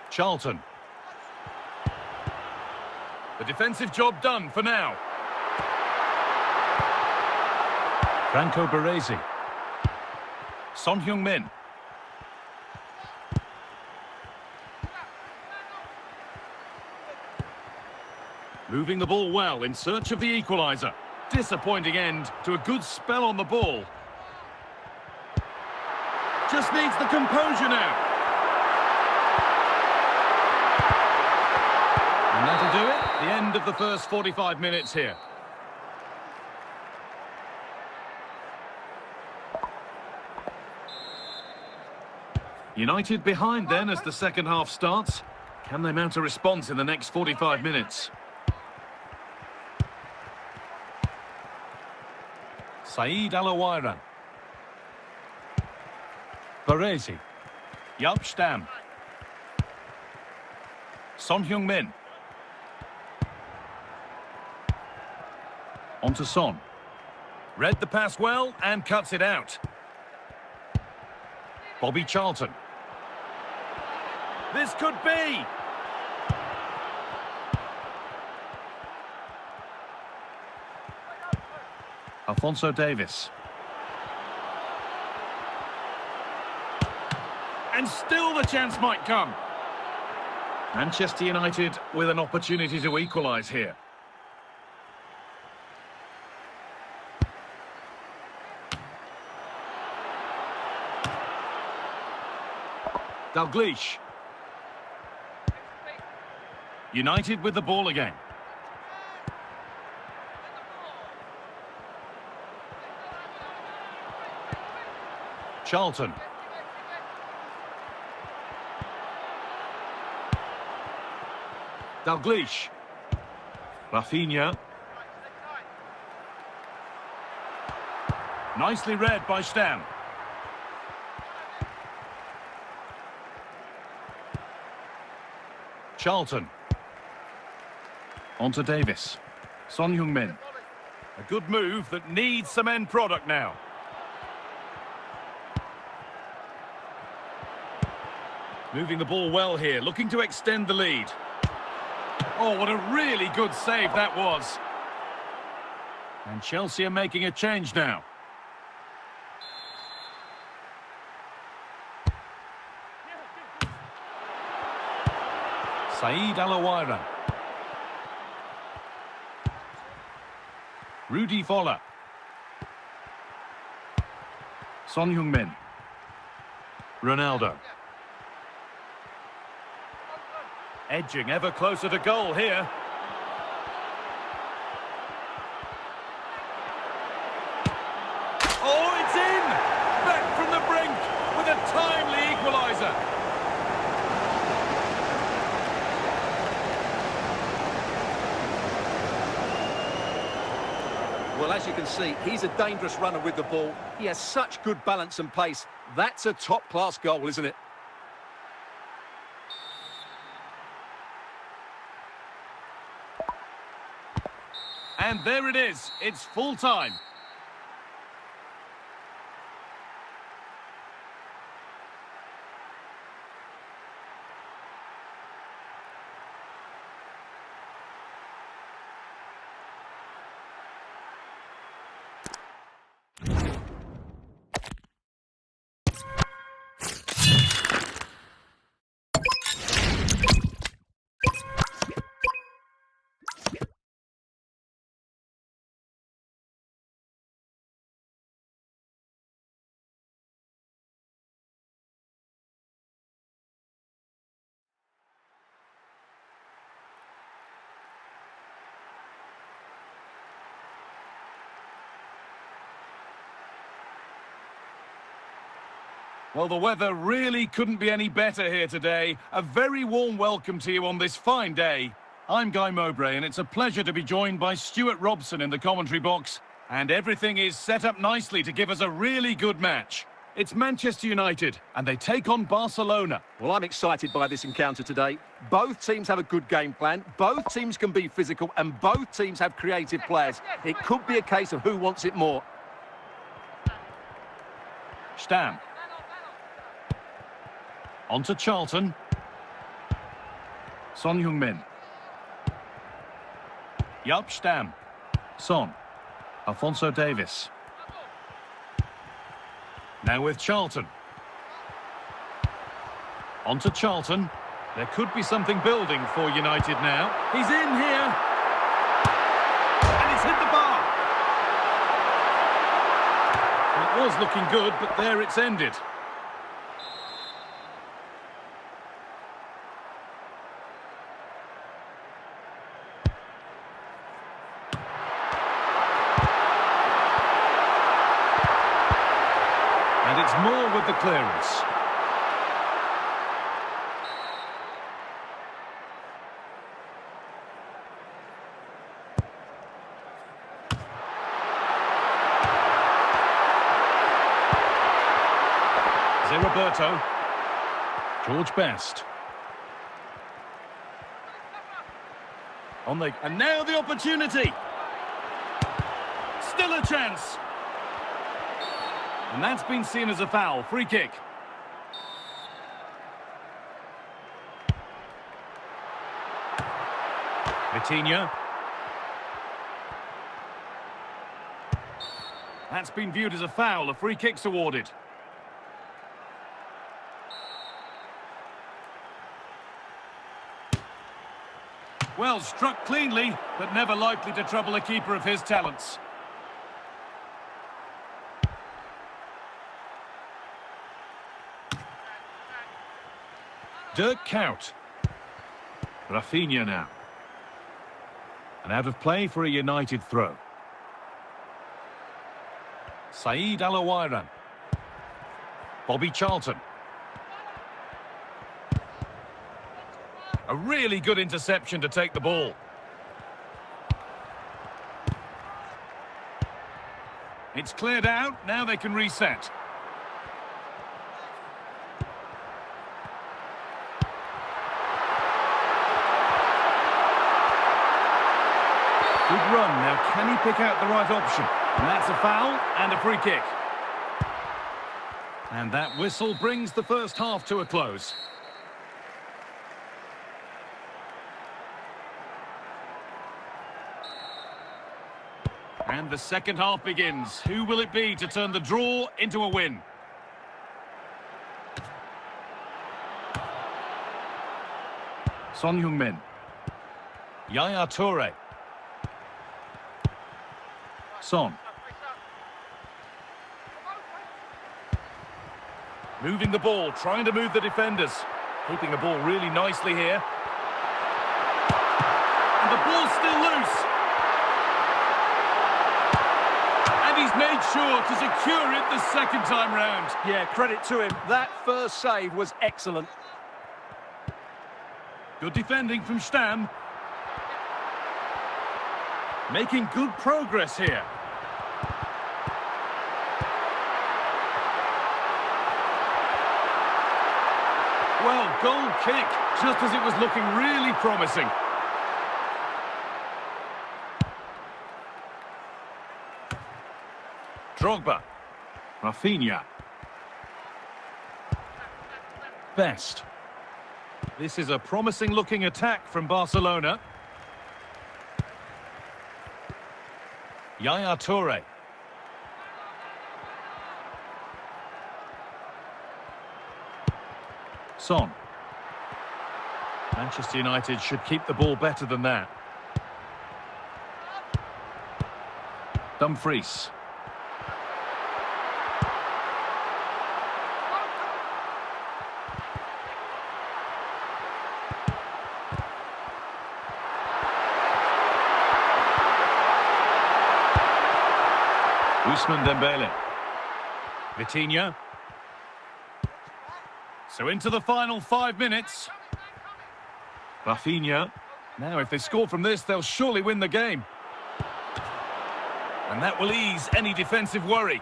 Charlton. The defensive job done for now. Franco Baresi. Son Heung-min. Moving the ball well in search of the equaliser. Disappointing end to a good spell on the ball. Just needs the composure now. And that'll do it. The end of the first 45 minutes here. United behind then as the second half starts. Can they mount a response in the next 45 minutes? Saeed Alawaira. Baresi. Jaap Stam. Son Heung-min. On to Son. Read the pass well and cuts it out. Bobby Charlton. This could be. Alphonso Davies. And still the chance might come. Manchester United with an opportunity to equalise here. Dalglish. United with the ball again. Charlton. Dalglish. Rafinha. Nicely read by Stam. Charlton. On to Davis. Son Heung-min. A good move that needs some end product now. Moving the ball well here, looking to extend the lead. Oh, what a really good save that was. And Chelsea are making a change now. Saeed Alawaira. Rudi Voller. Son Heung-min. Ronaldo. Edging ever closer to goal here. Oh, it's in! Back from the brink with a timely equaliser. Well, as you can see, he's a dangerous runner with the ball. He has such good balance and pace. That's a top-class goal, isn't it? And there it is. It's full time. Well, the weather really couldn't be any better here today. A very warm welcome to you on this fine day. I'm Guy Mowbray, and it's a pleasure to be joined by Stuart Robson in the commentary box. And everything is set up nicely to give us a really good match. It's Manchester United, and they take on Barcelona. Well, I'm excited by this encounter today. Both teams have a good game plan, both teams can be physical, and both teams have creative players. It could be a case of who wants it more. Stam. On to Charlton. Son Heung-min. Jaap Stam. Son. Alphonso Davies. Now with Charlton. On to Charlton. There could be something building for United now. He's in here. And he's hit the bar. It was looking good, but there it's ended. And it's Moore with the clearance. Roberto. George Best. And now the opportunity. Still a chance. And that's been seen as a foul. Free kick. Vitinha. That's been viewed as a foul. A free kick's awarded. Well, struck cleanly, but never likely to trouble a keeper of his talents. Dirk Kuyt. Rafinha now. And out of play for a United throw. Saeed Alawairan. Bobby Charlton. A really good interception to take the ball. It's cleared out, now they can reset. Good run, now can he pick out the right option? And that's a foul and a free kick. And that whistle brings the first half to a close. And the second half begins. Who will it be to turn the draw into a win? Son Heung-min. Yaya Toure. Son. Moving the ball, trying to move the defenders. Keeping the ball really nicely here. And the ball's still loose. He's made sure to secure it the second time round. Yeah, credit to him. That first save was excellent. Good defending from Stam. Making good progress here. Well, goal kick, just as it was looking really promising. Drogba. Rafinha. Best. This is a promising-looking attack from Barcelona. Yaya Toure. Son. Manchester United should keep the ball better than that. Dumfries. Ousmane Dembele. Vitinha. So into the final 5 minutes. Rafinha. Now, if they score from this, they'll surely win the game. And that will ease any defensive worry.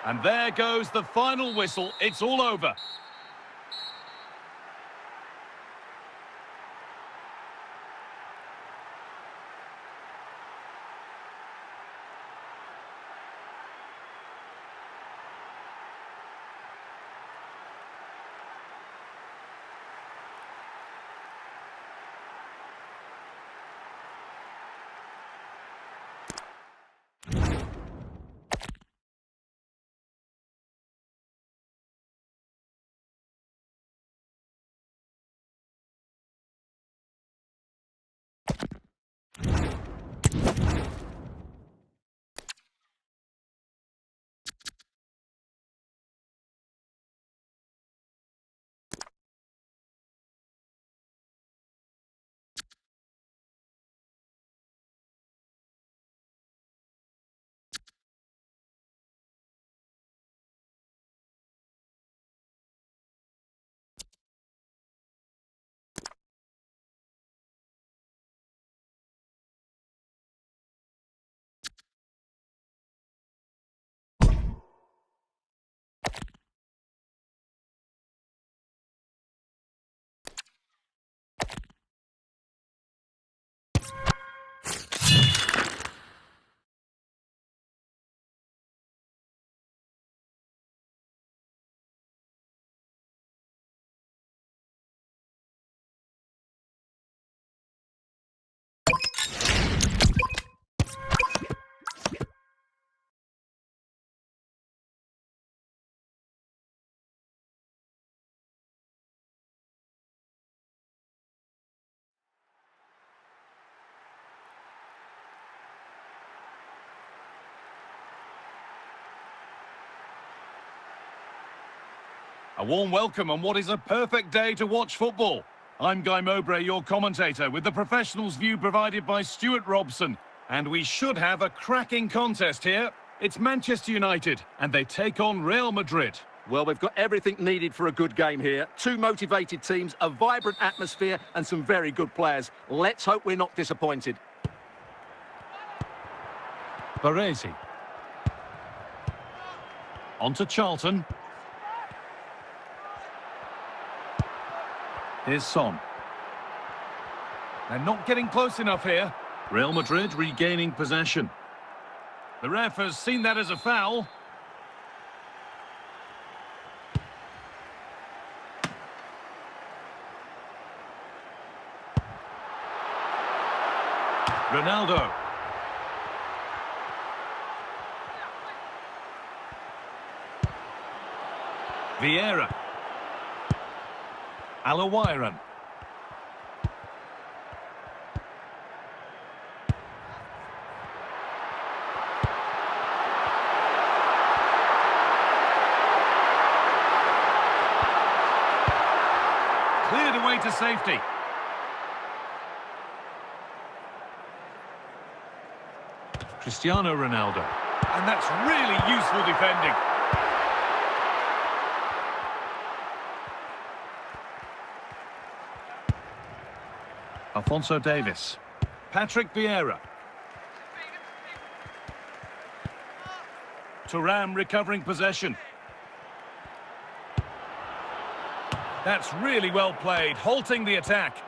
And there goes the final whistle. It's all over. A warm welcome on what is a perfect day to watch football. I'm Guy Mowbray, your commentator, with the professionals' view provided by Stuart Robson. And we should have a cracking contest here. It's Manchester United, and they take on Real Madrid. Well, we've got everything needed for a good game here. Two motivated teams, a vibrant atmosphere, and some very good players. Let's hope we're not disappointed. Baresi. On to Charlton. Here's Son. They're not getting close enough here. Real Madrid regaining possession. The ref has seen that as a foul. Ronaldo. Vieira. Alawiran. Cleared away to safety. Cristiano Ronaldo. And that's really useful defending. Alphonso Davies. Patrick Vieira. Thuram recovering possession. That's really well played, halting the attack.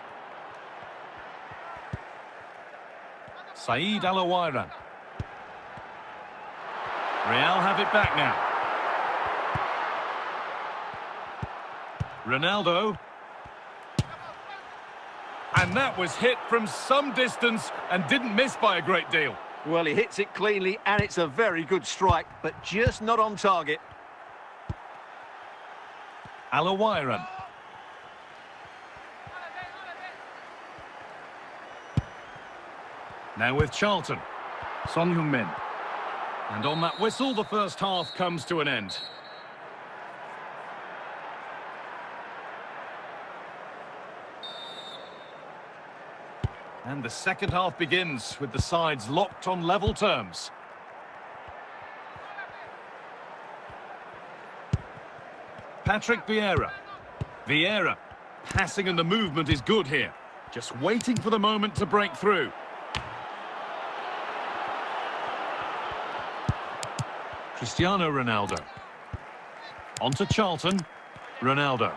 Saeed Al-Owairan. Real have it back now. Ronaldo. And that was hit from some distance and didn't miss by a great deal. Well, he hits it cleanly and it's a very good strike, but just not on target. Al-Owairan. Now with Charlton. Son Heung-min. And on that whistle, the first half comes to an end. And the second half begins with the sides locked on level terms. Patrick Vieira. Vieira. Passing and the movement is good here. Just waiting for the moment to break through. Cristiano Ronaldo. On to Charlton. Ronaldo.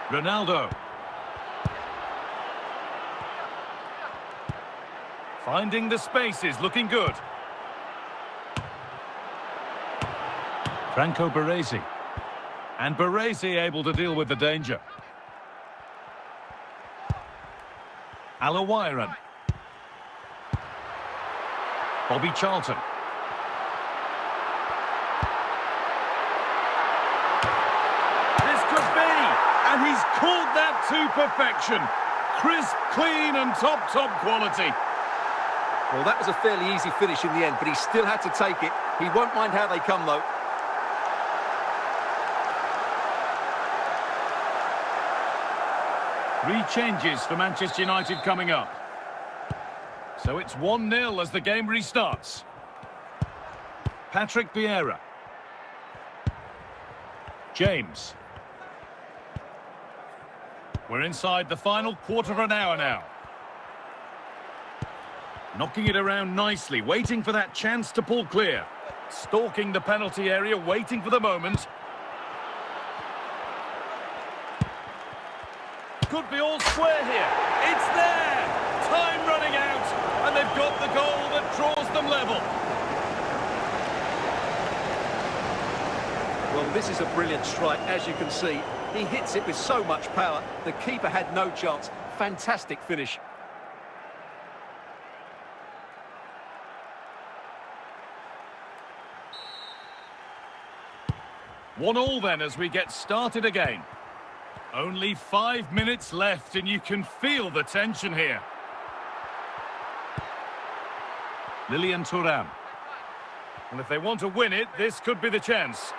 Ronaldo. Finding the spaces, looking good. Franco Baresi. And Baresi able to deal with the danger. Al-Owairan. Bobby Charlton. This could be, and he's called that to perfection. Crisp, clean and top quality. Well, that was a fairly easy finish in the end, but he still had to take it. He won't mind how they come, though. Three changes for Manchester United coming up. So it's 1-0 as the game restarts. Patrick Vieira. James. We're inside the final quarter of an hour now. Knocking it around nicely, waiting for that chance to pull clear. Stalking the penalty area, waiting for the moment. Could be all square here. It's there! Time running out, and they've got the goal that draws them level. Well, this is a brilliant strike, as you can see. He hits it with so much power. The keeper had no chance. Fantastic finish. One all then as we get started again. Only 5 minutes left and you can feel the tension here. Lilian Thuram. And if they want to win it, this could be the chance.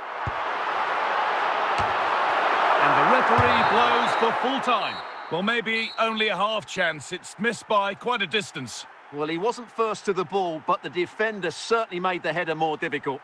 And the referee blows for full time. Well, maybe only a half chance. It's missed by quite a distance. Well, he wasn't first to the ball, but the defender certainly made the header more difficult.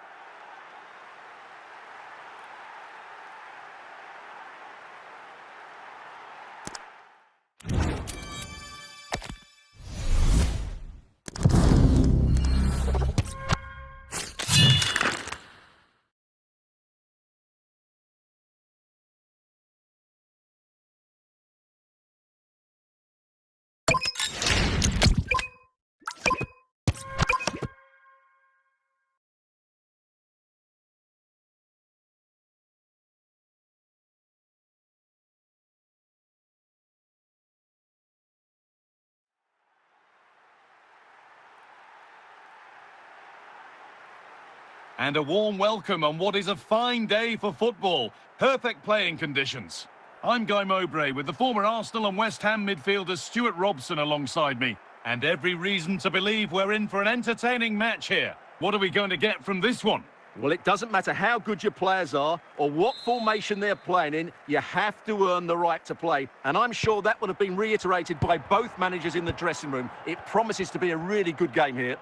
And a warm welcome on what is a fine day for football. Perfect playing conditions. I'm Guy Mowbray with the former Arsenal and West Ham midfielder Stuart Robson alongside me. And every reason to believe we're in for an entertaining match here. What are we going to get from this one? Well, it doesn't matter how good your players are or what formation they're playing in, you have to earn the right to play. And I'm sure that would have been reiterated by both managers in the dressing room. It promises to be a really good game here.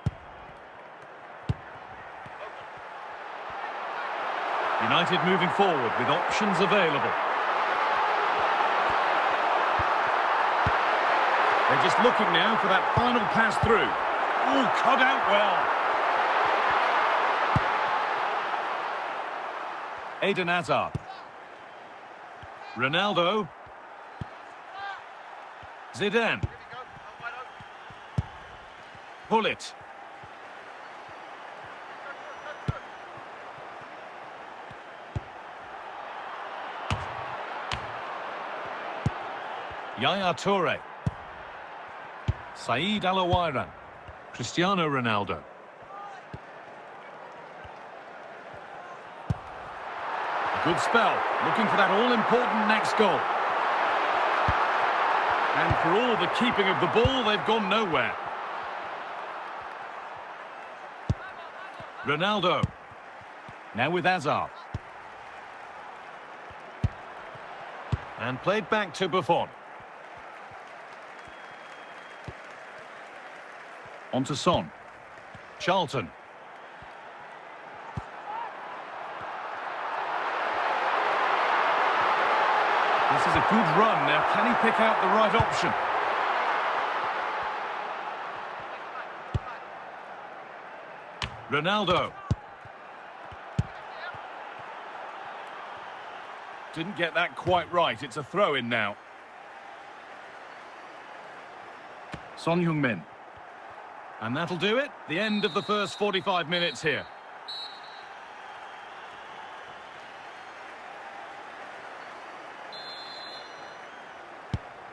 United moving forward with options available. They're just looking now for that final pass through. Ooh, cut out well. Eden Hazard. Ronaldo. Zidane. Gullit. Yaya Toure. Saeed Alawaira. Cristiano Ronaldo. Good spell, looking for that all-important next goal. And for all the keeping of the ball, they've gone nowhere. Ronaldo. Now with Hazard. And played back to Buffon. On to Son. Charlton. This is a good run. Now, can he pick out the right option? Ronaldo. Didn't get that quite right. It's a throw-in now. Son Heung-min. And that'll do it. The end of the first 45 minutes here.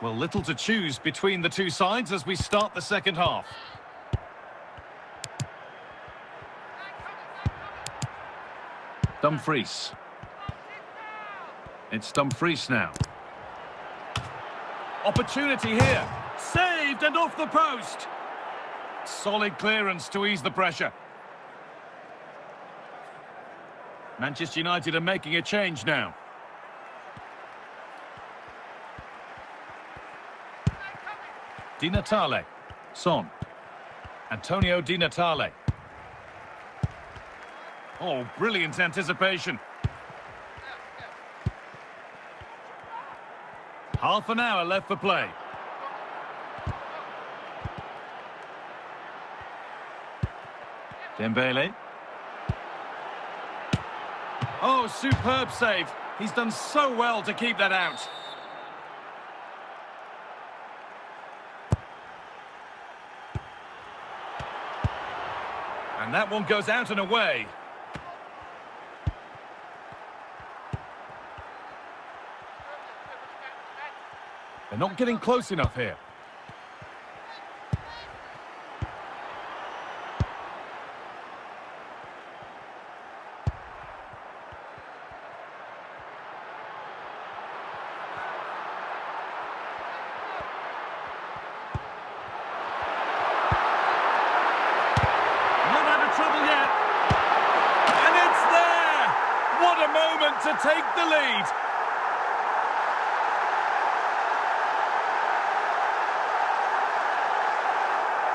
Well, little to choose between the two sides as we start the second half. Dumfries. It's Dumfries now. Opportunity here. Saved and off the post. Solid clearance to ease the pressure. Manchester United are making a change now. Di Natale. Son. Antonio Di Natale. Oh, brilliant anticipation. Half an hour left for play. Dembele. Oh, superb save. He's done so well to keep that out. And that one goes out and away. They're not getting close enough here. Not out of trouble yet. And it's there! What a moment to take the lead.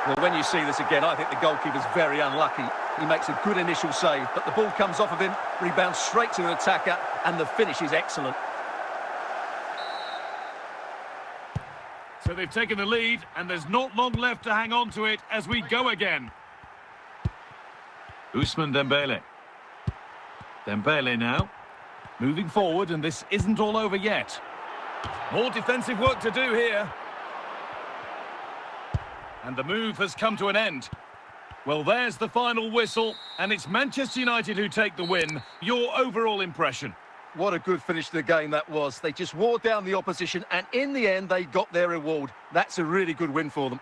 Well, when you see this again, I think the goalkeeper's very unlucky. He makes a good initial save, but the ball comes off of him, rebounds straight to the attacker, and the finish is excellent. So they've taken the lead, and there's not long left to hang on to it as we go again. Ousmane Dembele. Dembele now. Moving forward, and this isn't all over yet. More defensive work to do here. And the move has come to an end. Well, there's the final whistle, and it's Manchester United who take the win. Your overall impression? What a good finish to the game that was. They just wore down the opposition, and in the end, they got their reward. That's a really good win for them.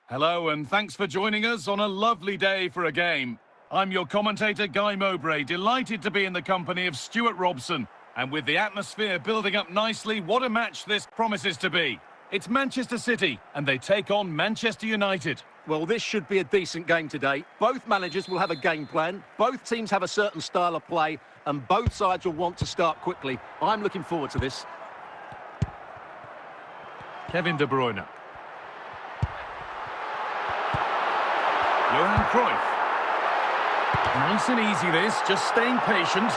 Hello, and thanks for joining us on a lovely day for a game. I'm your commentator, Guy Mowbray, delighted to be in the company of Stuart Robson. And with the atmosphere building up nicely, what a match this promises to be. It's Manchester City, and they take on Manchester United. Well, this should be a decent game today. Both managers will have a game plan. Both teams have a certain style of play, and both sides will want to start quickly. I'm looking forward to this. Kevin De Bruyne. Johan Cruyff. Nice and easy this, just staying patient.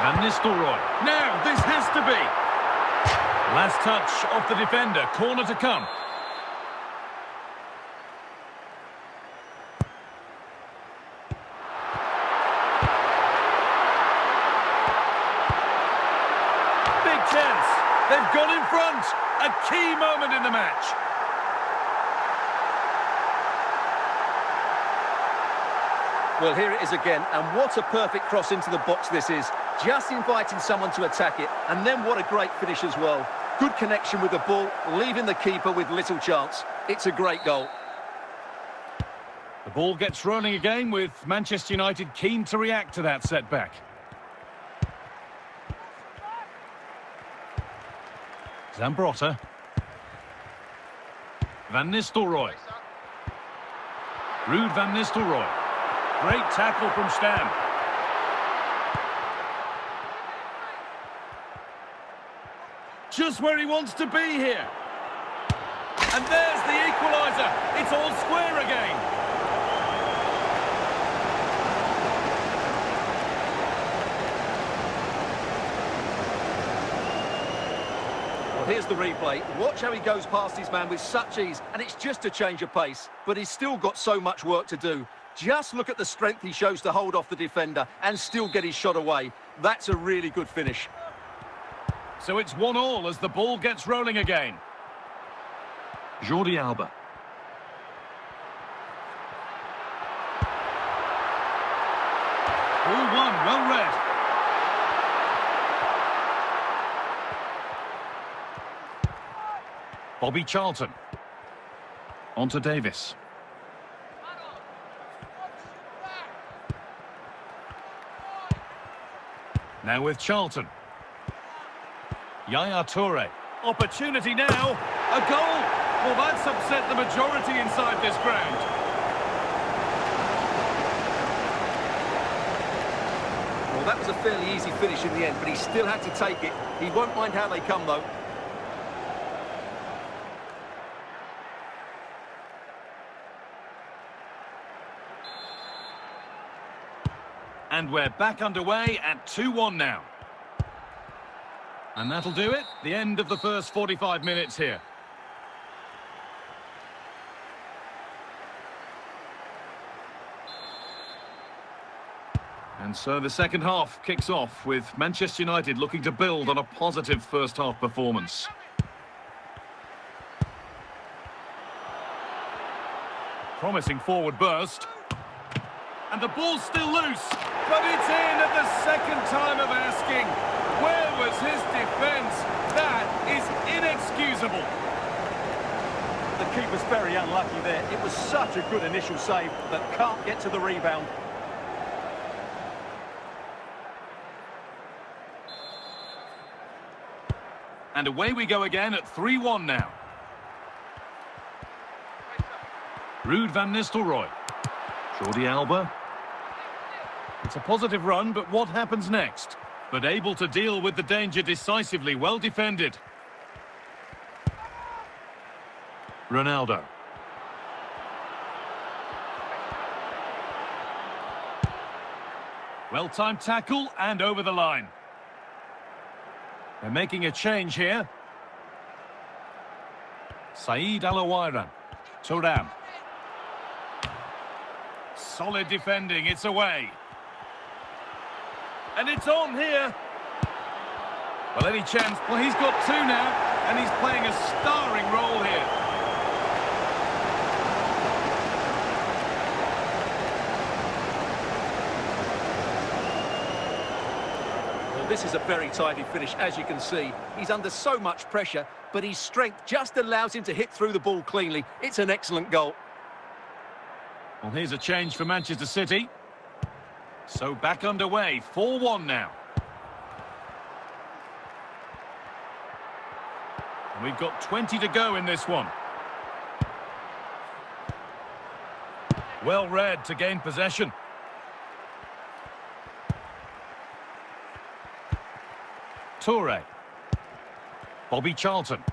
Van Nistelrooy. Now, this has to be. Last touch of the defender, corner to come. Big chance. They've gone in front. A key moment in the match. Well, here it is again, and what a perfect cross into the box this is. Just inviting someone to attack it, and then what a great finish as well. Good connection with the ball, leaving the keeper with little chance. It's a great goal. The ball gets rolling again with Manchester United keen to react to that setback. Zambrotta. Van Nistelrooy. Ruud van Nistelrooy. Great tackle from Stam. Just where he wants to be here. And there's the equaliser. It's all square again. Well, here's the replay. Watch how he goes past his man with such ease, and it's just a change of pace. But he's still got so much work to do. Just look at the strength he shows to hold off the defender and still get his shot away. That's a really good finish. So it's 1-1 as the ball gets rolling again. Jordi Alba. Ball one, well read. Bobby Charlton. On to Davis. Now with Charlton. Yaya Toure. Opportunity now. A goal. Well, that's upset the majority inside this ground. Well, that was a fairly easy finish in the end, but he still had to take it. He won't mind how they come, though. And we're back underway at 2-1 now. And that'll do it. The end of the first 45 minutes here. And so the second half kicks off with Manchester United looking to build on a positive first half performance. Promising forward burst. And the ball's still loose. But it's in at the second time of asking. Where was his defence? That is inexcusable. The keeper's very unlucky there. It was such a good initial save that can't get to the rebound. And away we go again at 3-1 now. Ruud van Nistelrooy. Jordi Alba. It's a positive run, but what happens next? But able to deal with the danger decisively, well defended. Ronaldo. Well-timed tackle and over the line. They're making a change here. Saeed Al-Awairan. Thuram. Solid defending, it's away. And it's on here. Well, any chance? Well, he's got two now, and he's playing a starring role here. Well, this is a very tidy finish, as you can see. He's under so much pressure, but his strength just allows him to hit through the ball cleanly. It's an excellent goal. Well, here's a change for Manchester City. So back underway, 4-1 now. We've got 20 to go in this one. Well read to gain possession. Toure. Bobby Charlton.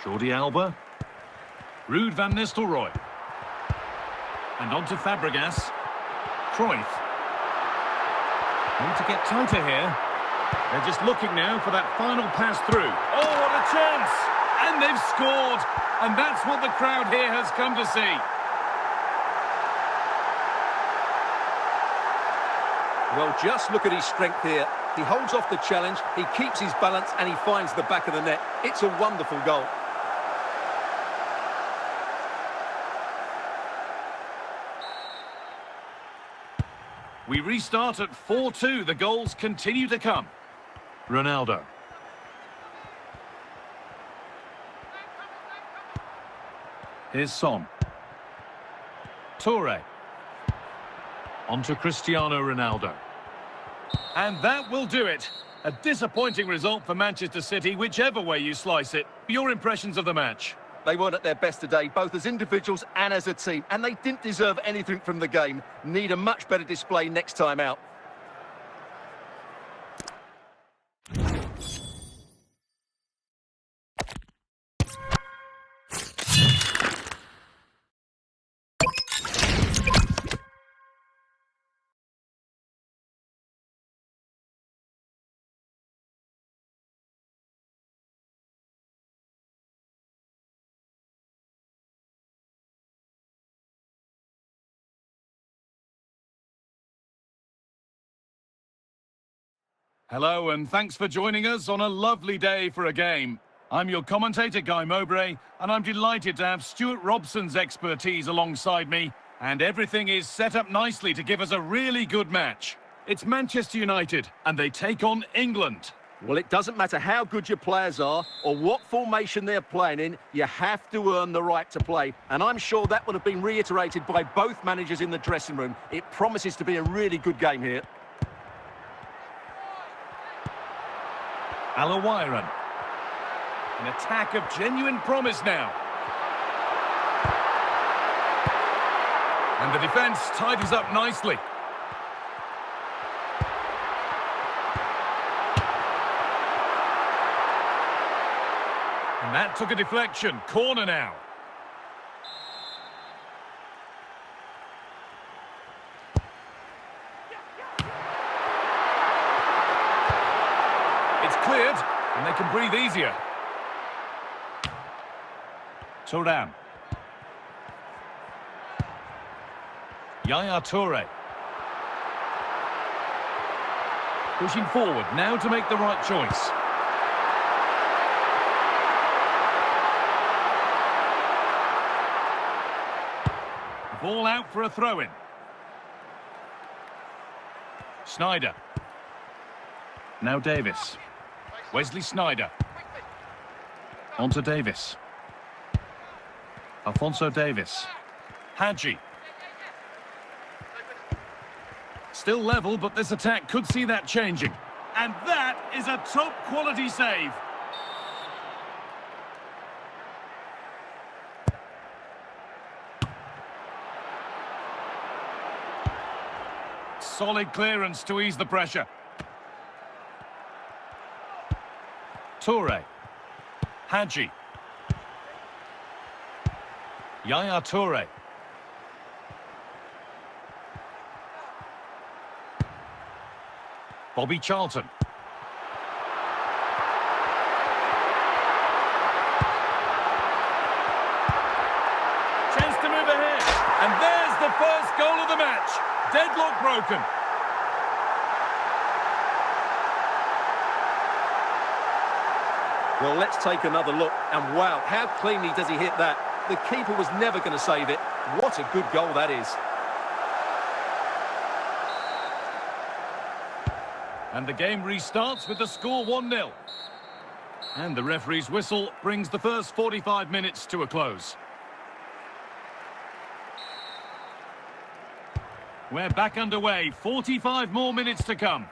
Jordi Alba. Ruud van Nistelrooy. And on to Fabregas. Cruyff. Need to get tighter here. They're just looking now for that final pass through. Oh, what a chance! And they've scored! And that's what the crowd here has come to see. Well, just look at his strength here. He holds off the challenge, he keeps his balance, and he finds the back of the net. It's a wonderful goal. We restart at 4-2. The goals continue to come. Ronaldo. Here's Son. Toure. On to Cristiano Ronaldo. And that will do it. A disappointing result for Manchester City, whichever way you slice it. Your impressions of the match? They weren't at their best today, both as individuals and as a team, and they didn't deserve anything from the game. Need a much better display next time out. Hello and thanks for joining us on a lovely day for a game. I'm your commentator, Guy Mowbray, and I'm delighted to have Stuart Robson's expertise alongside me, and everything is set up nicely to give us a really good match. It's Manchester United, and they take on England. Well, it doesn't matter how good your players are or what formation they're playing in, you have to earn the right to play. And I'm sure that would have been reiterated by both managers in the dressing room. It promises to be a really good game here. Alawiran. An attack of genuine promise now. And the defence tidies up nicely. And that took a deflection. Corner now. It's cleared, and they can breathe easier. Thuram. Yaya Toure. Pushing forward, now to make the right choice. Ball out for a throw-in. Sneijder. Now Davis. Wesley Sneijder. On to Davis. Alphonso Davis. Hadji. Still level, but this attack could see that changing. And that is a top-quality save. Solid clearance to ease the pressure. Toure. Hadji. Yaya Toure. Bobby Charlton. Chance to move ahead. And there's the first goal of the match. Deadlock broken. Well, let's take another look. And wow, how cleanly does he hit that? The keeper was never going to save it. What a good goal that is. And the game restarts with the score 1-0. And the referee's whistle brings the first 45 minutes to a close. We're back underway. 45 more minutes to come.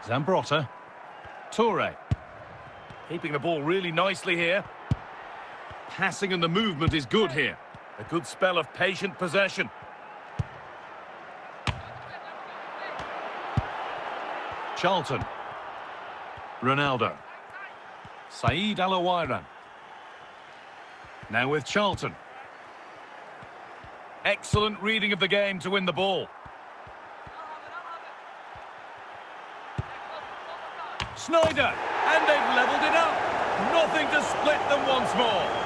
Zambrotta. Toure. Keeping the ball really nicely here. Passing and the movement is good here. A good spell of patient possession. Charlton. Ronaldo. Saeed Alawairan. Now with Charlton. Excellent reading of the game to win the ball. Sneijder, and they've levelled it up. Nothing to split them once more.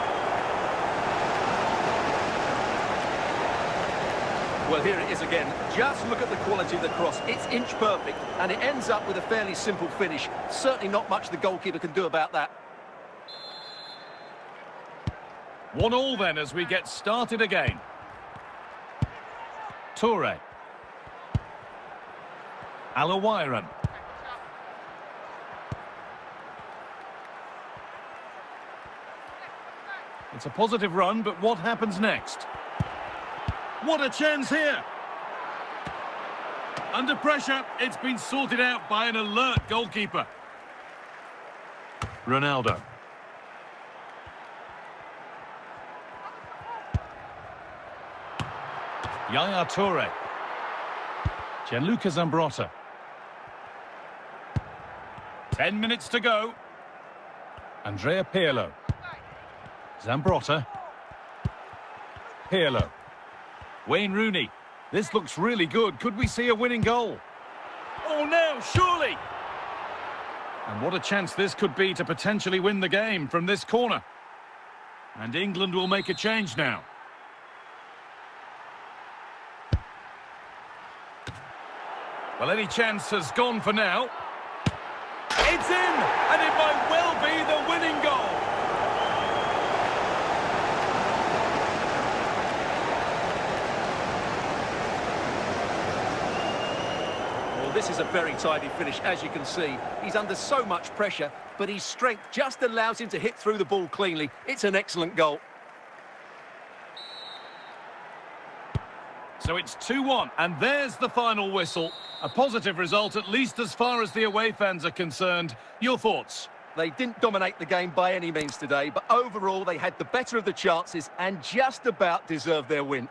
Well, here it is again. Just look at the quality of the cross. It's inch perfect, and it ends up with a fairly simple finish. Certainly not much the goalkeeper can do about that. 1-1 then as we get started again. Toure. Alawairan. It's a positive run, but what happens next? What a chance here! Under pressure, it's been sorted out by an alert goalkeeper. Ronaldo. Yaya Toure. Gianluca Zambrotta. 10 minutes to go. Andrea Pirlo. Zambrotta. Pirlo. Wayne Rooney. This looks really good. Could we see a winning goal? Oh no, surely! And what a chance this could be to potentially win the game from this corner. And England will make a change now. Well, any chance has gone for now. It's in! And it might well be the winning goal. This is a very tidy finish, as you can see. He's under so much pressure, but his strength just allows him to hit through the ball cleanly. It's an excellent goal. So it's 2-1, and there's the final whistle. A positive result, at least as far as the away fans are concerned. Your thoughts? They didn't dominate the game by any means today, but overall they had the better of the chances and just about deserved their win.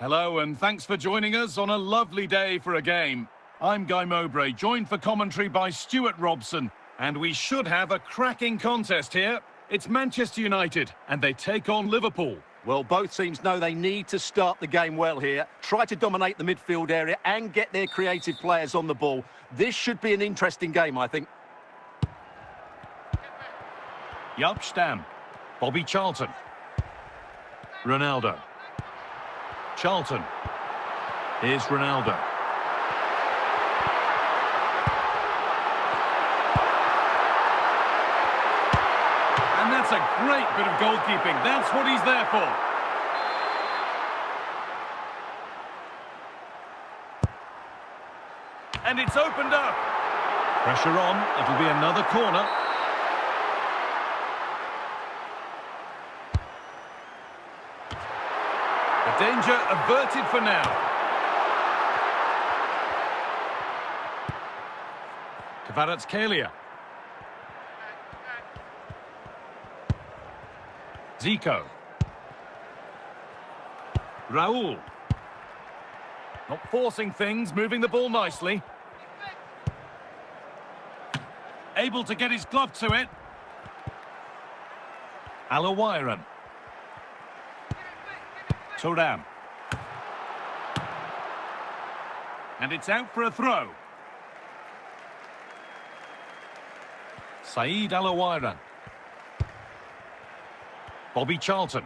Hello, and thanks for joining us on a lovely day for a game. I'm Guy Mowbray, joined for commentary by Stuart Robson, and we should have a cracking contest here. It's Manchester United, and they take on Liverpool. Well, both teams know they need to start the game well here, try to dominate the midfield area and get their creative players on the ball. This should be an interesting game, I think. Jaap Stam. Bobby Charlton. Ronaldo. Charlton. Here's Ronaldo. And that's a great bit of goalkeeping. That's what he's there for. And it's opened up. Pressure on. It'll be another corner. The danger averted for now. Kvaratskhelia. Zico. Raul. Not forcing things, moving the ball nicely. Able to get his glove to it. Alawairan. Thuram. And it's out for a throw. Saeed Al-Owairan. Bobby Charlton.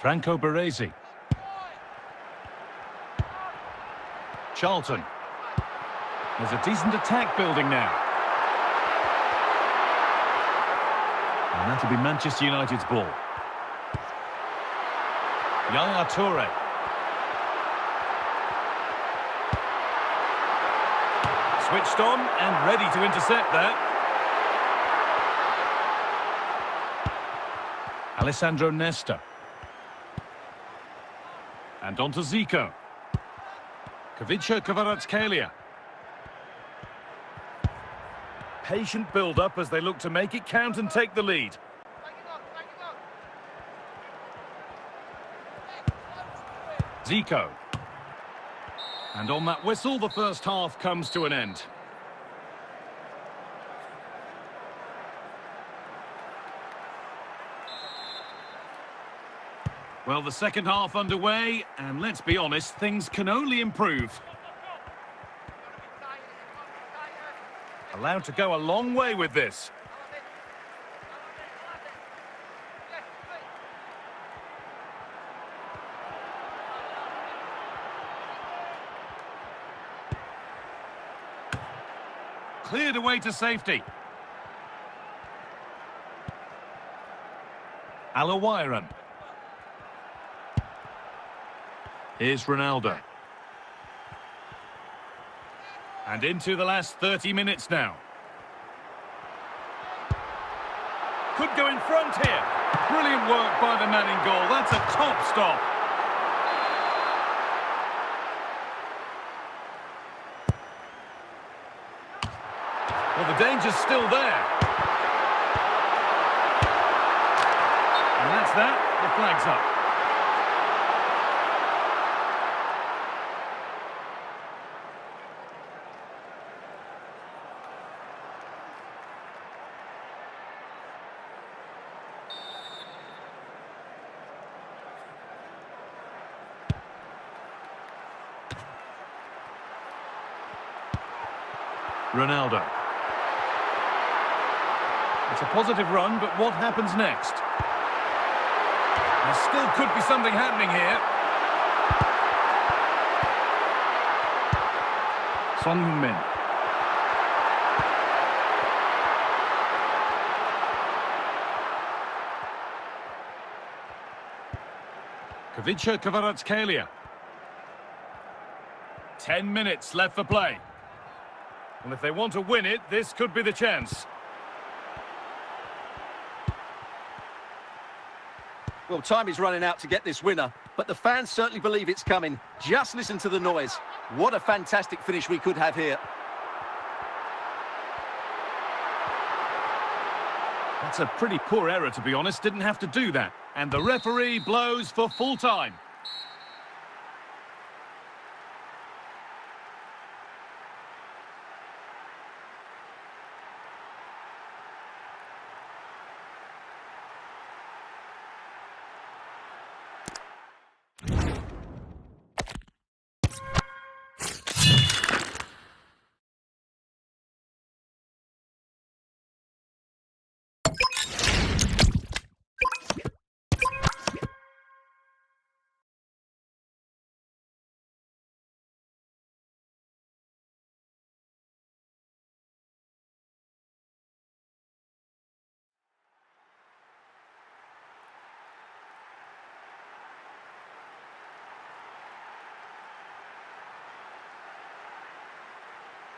Franco Baresi. Charlton. There's a decent attack building now. And that'll be Manchester United's ball. Yaya Toure. Switched on and ready to intercept that. Alessandro Nesta. And on to Zico. Khvicha Kvaratskhelia. Patient build-up as they look to make it count and take the lead. Zico. And on that whistle, the first half comes to an end. Well, the second half underway, and let's be honest, things can only improve. Allowed to go a long way with this. Cleared away to safety. Al-Owairan. Here's Ronaldo. And into the last 30 minutes now. Could go in front here. Brilliant work by the man in goal. That's a top stop. Well, the danger's still there. And that's that. The flag's up. Ronaldo. It's a positive run, but what happens next? There still could be something happening here. Son Heung-min. Khvicha Kvaratskhelia. 10 minutes left for play. And if they want to win it, this could be the chance. Well, time is running out to get this winner, but the fans certainly believe it's coming. Just listen to the noise. What a fantastic finish we could have here. That's a pretty poor error, to be honest. Didn't have to do that. And the referee blows for full time.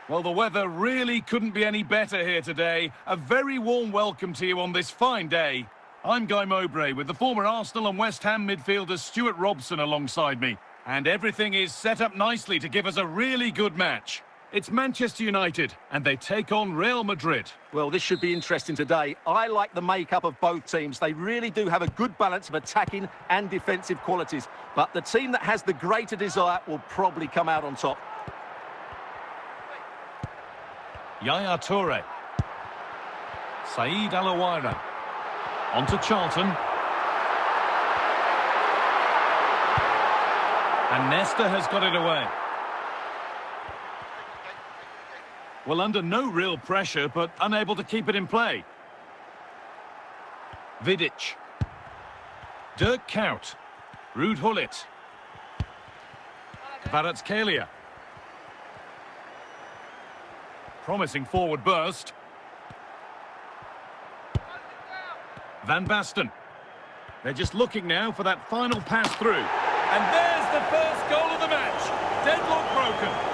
Well, the weather really couldn't be any better here today. A very warm welcome to you on this fine day. I'm Guy Mowbray with the former Arsenal and West Ham midfielder Stuart Robson alongside me. And everything is set up nicely to give us a really good match. It's Manchester United, and they take on Real Madrid. Well, this should be interesting today. I like the makeup of both teams. They really do have a good balance of attacking and defensive qualities. But the team that has the greater desire will probably come out on top. Yaya Toure. Saeed Al-Owairan. On to Charlton. And Nesta has got it away. Well, under no real pressure, but unable to keep it in play. Vidic. Dirk Kuyt. Ruud Gullit. Kvaratskhelia. Promising forward burst. Van Basten. They're just looking now for that final pass through. And there's the first goal of the match. Deadlock broken.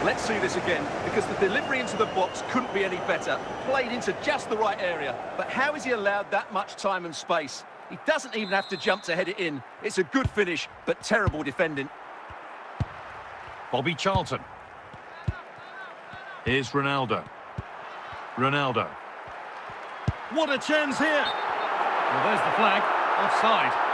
Let's see this again, because the delivery into the box couldn't be any better. Played into just the right area. But how is he allowed that much time and space? He doesn't even have to jump to head it in. It's a good finish, but terrible defending. Bobby Charlton. Here's Ronaldo. Ronaldo. What a chance here! Well, there's the flag. Offside.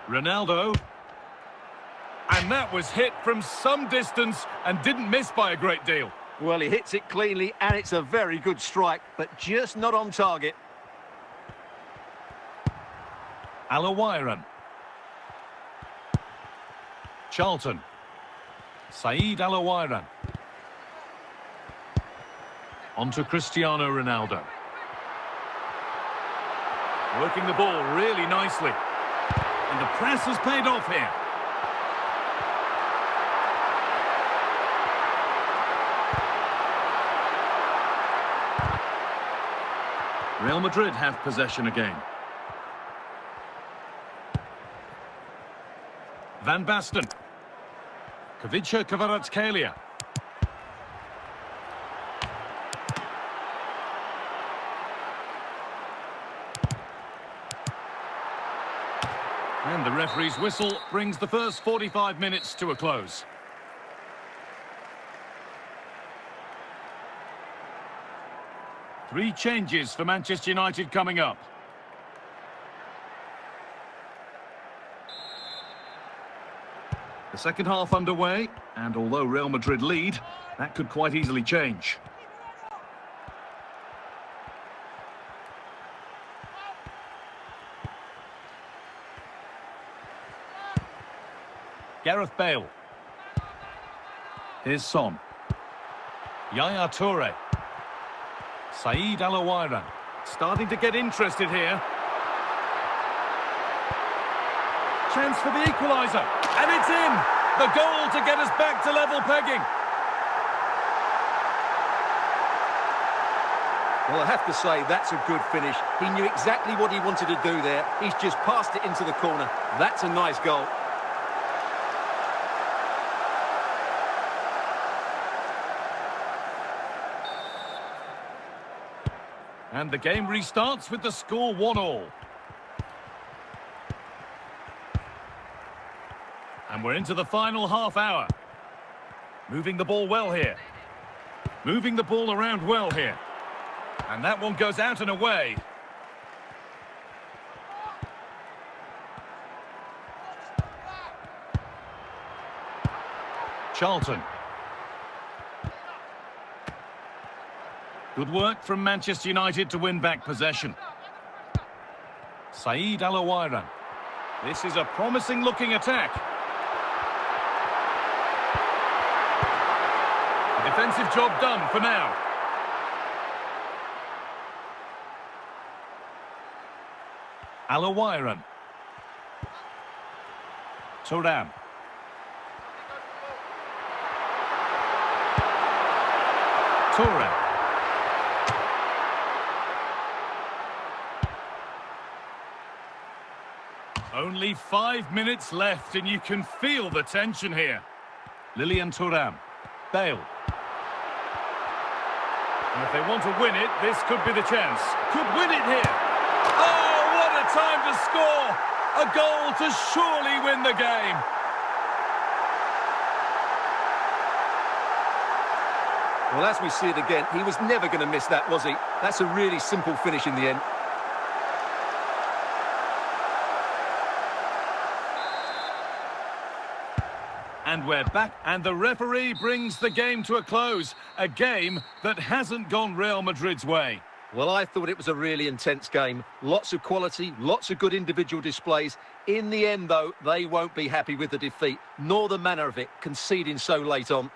Ronaldo. And that was hit from some distance and didn't miss by a great deal. Well, he hits it cleanly, and it's a very good strike, but just not on target. Alawairan. Charlton. Saeed Alawairan. On to Cristiano Ronaldo. Working the ball really nicely. And the press has paid off here. Real Madrid have possession again. Van Basten. Khvicha Kvaratskhelia. And the referee's whistle brings the first 45 minutes to a close. Three changes for Manchester United coming up. The second half underway, and although Real Madrid lead, that could quite easily change. Gareth Bale. Here's Son. Yaya Toure. Saeed Alawairan. Starting to get interested here. Chance for the equaliser. And it's in! The goal to get us back to level pegging. Well, I have to say, that's a good finish. He knew exactly what he wanted to do there. He's just passed it into the corner. That's a nice goal. And the game restarts with the score 1-1. And we're into the final half hour. Moving the ball well here. Moving the ball around well here. And that one goes out and away. Charlton. Good work from Manchester United to win back possession. Saeed Alawairan. This is a promising looking attack. A defensive job done for now. Alawairan. Thuram. Thuram. Only 5 minutes left and you can feel the tension here. Lilian Thuram. Bale. And if they want to win it, this could be the chance. Could win it here. Oh, what a time to score! A goal to surely win the game. Well, as we see it again, he was never going to miss that, was he? That's a really simple finish in the end. And we're back, and the referee brings the game to a close. A game that hasn't gone Real Madrid's way. Well, I thought it was a really intense game. Lots of quality, lots of good individual displays. In the end, though, they won't be happy with the defeat, nor the manner of it, conceding so late on.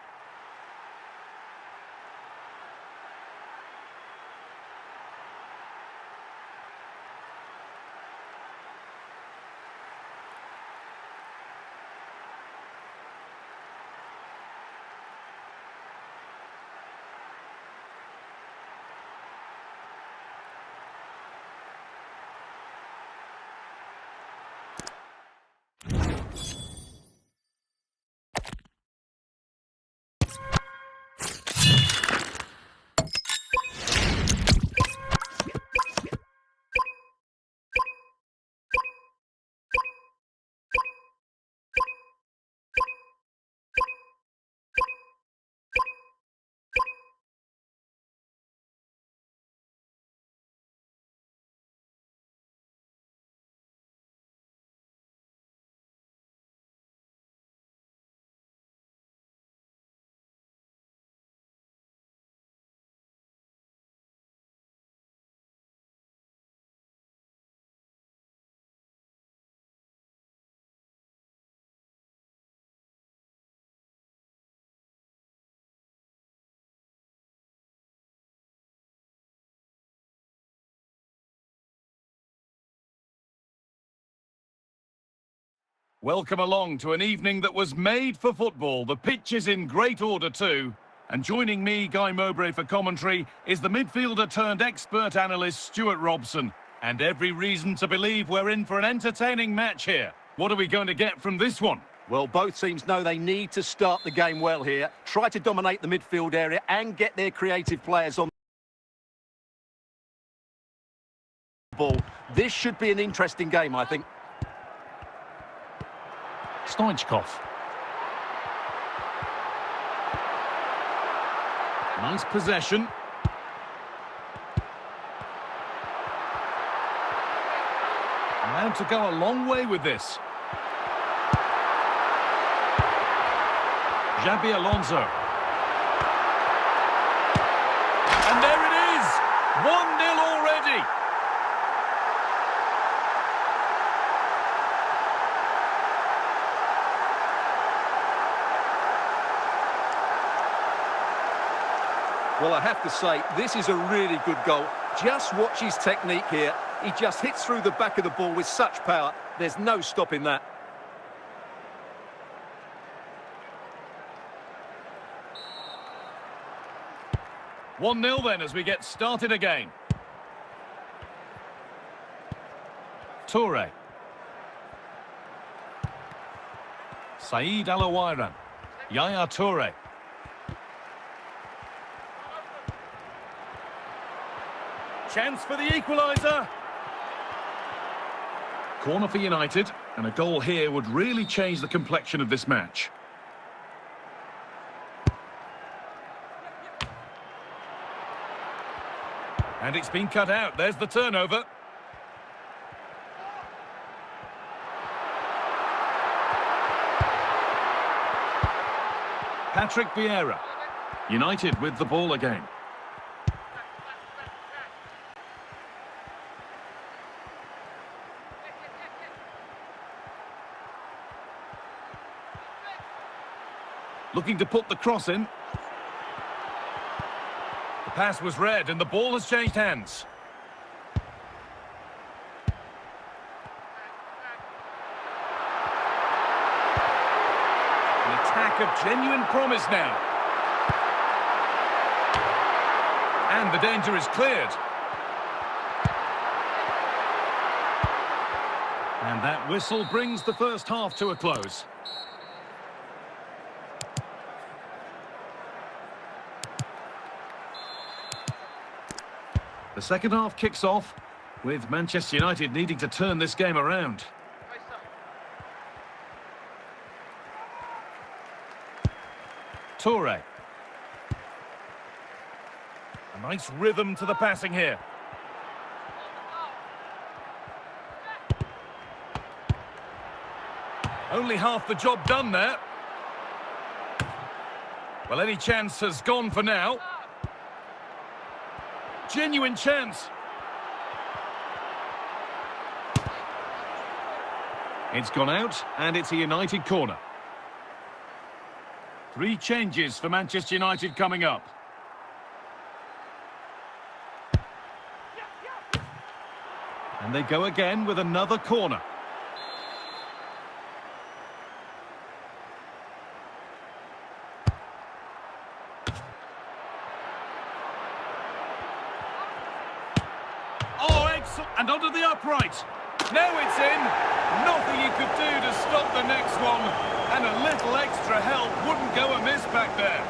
Welcome along to an evening that was made for football. The pitch is in great order too. And joining me, Guy Mowbray, for commentary is the midfielder-turned-expert analyst Stuart Robson. And every reason to believe we're in for an entertaining match here. What are we going to get from this one? Well, both teams know they need to start the game well here, try to dominate the midfield area and get their creative players on the ball. This should be an interesting game, I think. Stoichkov. Nice possession. Allowed to go a long way with this. Xabi Alonso. And there it is! 1-0 already! Well, I have to say, this is a really good goal. Just watch his technique here. He just hits through the back of the ball with such power. There's no stopping that. One-nil then as we get started again. Toure. Said Alawairan. Yaya Toure. Chance for the equaliser. Corner for United, and a goal here would really change the complexion of this match. And it's been cut out. There's the turnover. Patrick Vieira. United with the ball again. Looking to put the cross in. The pass was read and the ball has changed hands. An attack of genuine promise now. And the danger is cleared. And that whistle brings the first half to a close. The second half kicks off with Manchester United needing to turn this game around. Toure. A nice rhythm to the passing here. Only half the job done there. Well, any chance has gone for now. Genuine chance. It's gone out, and it's a United corner. 3 changes for Manchester United coming up. And they go again with another corner. Oh, excellent! And onto the upright. Now it's in. Nothing he could do to stop the next one. And a little extra help wouldn't go amiss back there.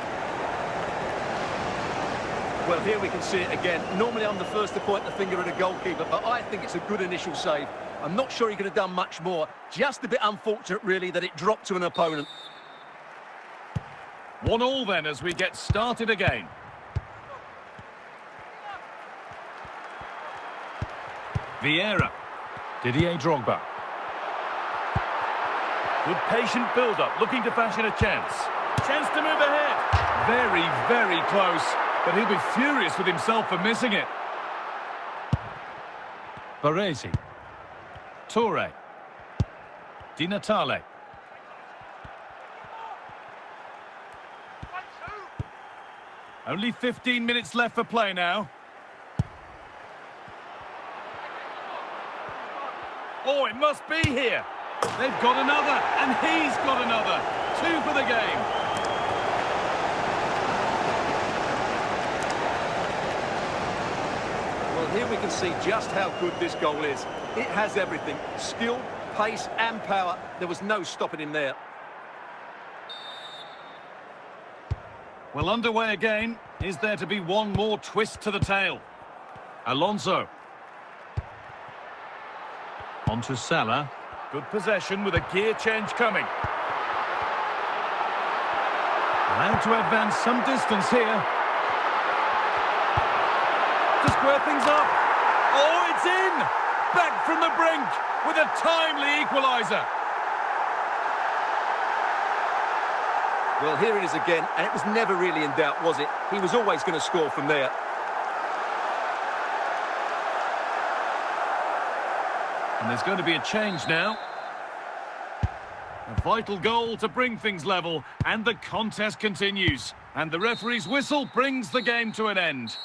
Well, here we can see it again. Normally I'm the first to point the finger at a goalkeeper, but I think it's a good initial save. I'm not sure he could have done much more. Just a bit unfortunate, really, that it dropped to an opponent. 1-1 then as we get started again. Vieira. Didier Drogba. Good patient build-up, looking to fashion a chance. Chance to move ahead. Very, very close, but he'll be furious with himself for missing it. Baresi. Toure. Di Natale. Only 15 minutes left for play now. Oh, it must be here. They've got another, and he's got another. 2 for the game. Well, here we can see just how good this goal is. It has everything. Skill, pace and power. There was no stopping him there. Well, underway again. Is there to be one more twist to the tale? Alonso. On to Salah. Good possession with a gear change coming. Allowed to advance some distance here. To square things up. Oh, it's in! Back from the brink with a timely equaliser. Well, here it is again, and it was never really in doubt, was it? He was always going to score from there. And there's going to be a change now. A vital goal to bring things level, and the contest continues. And the referee's whistle brings the game to an end.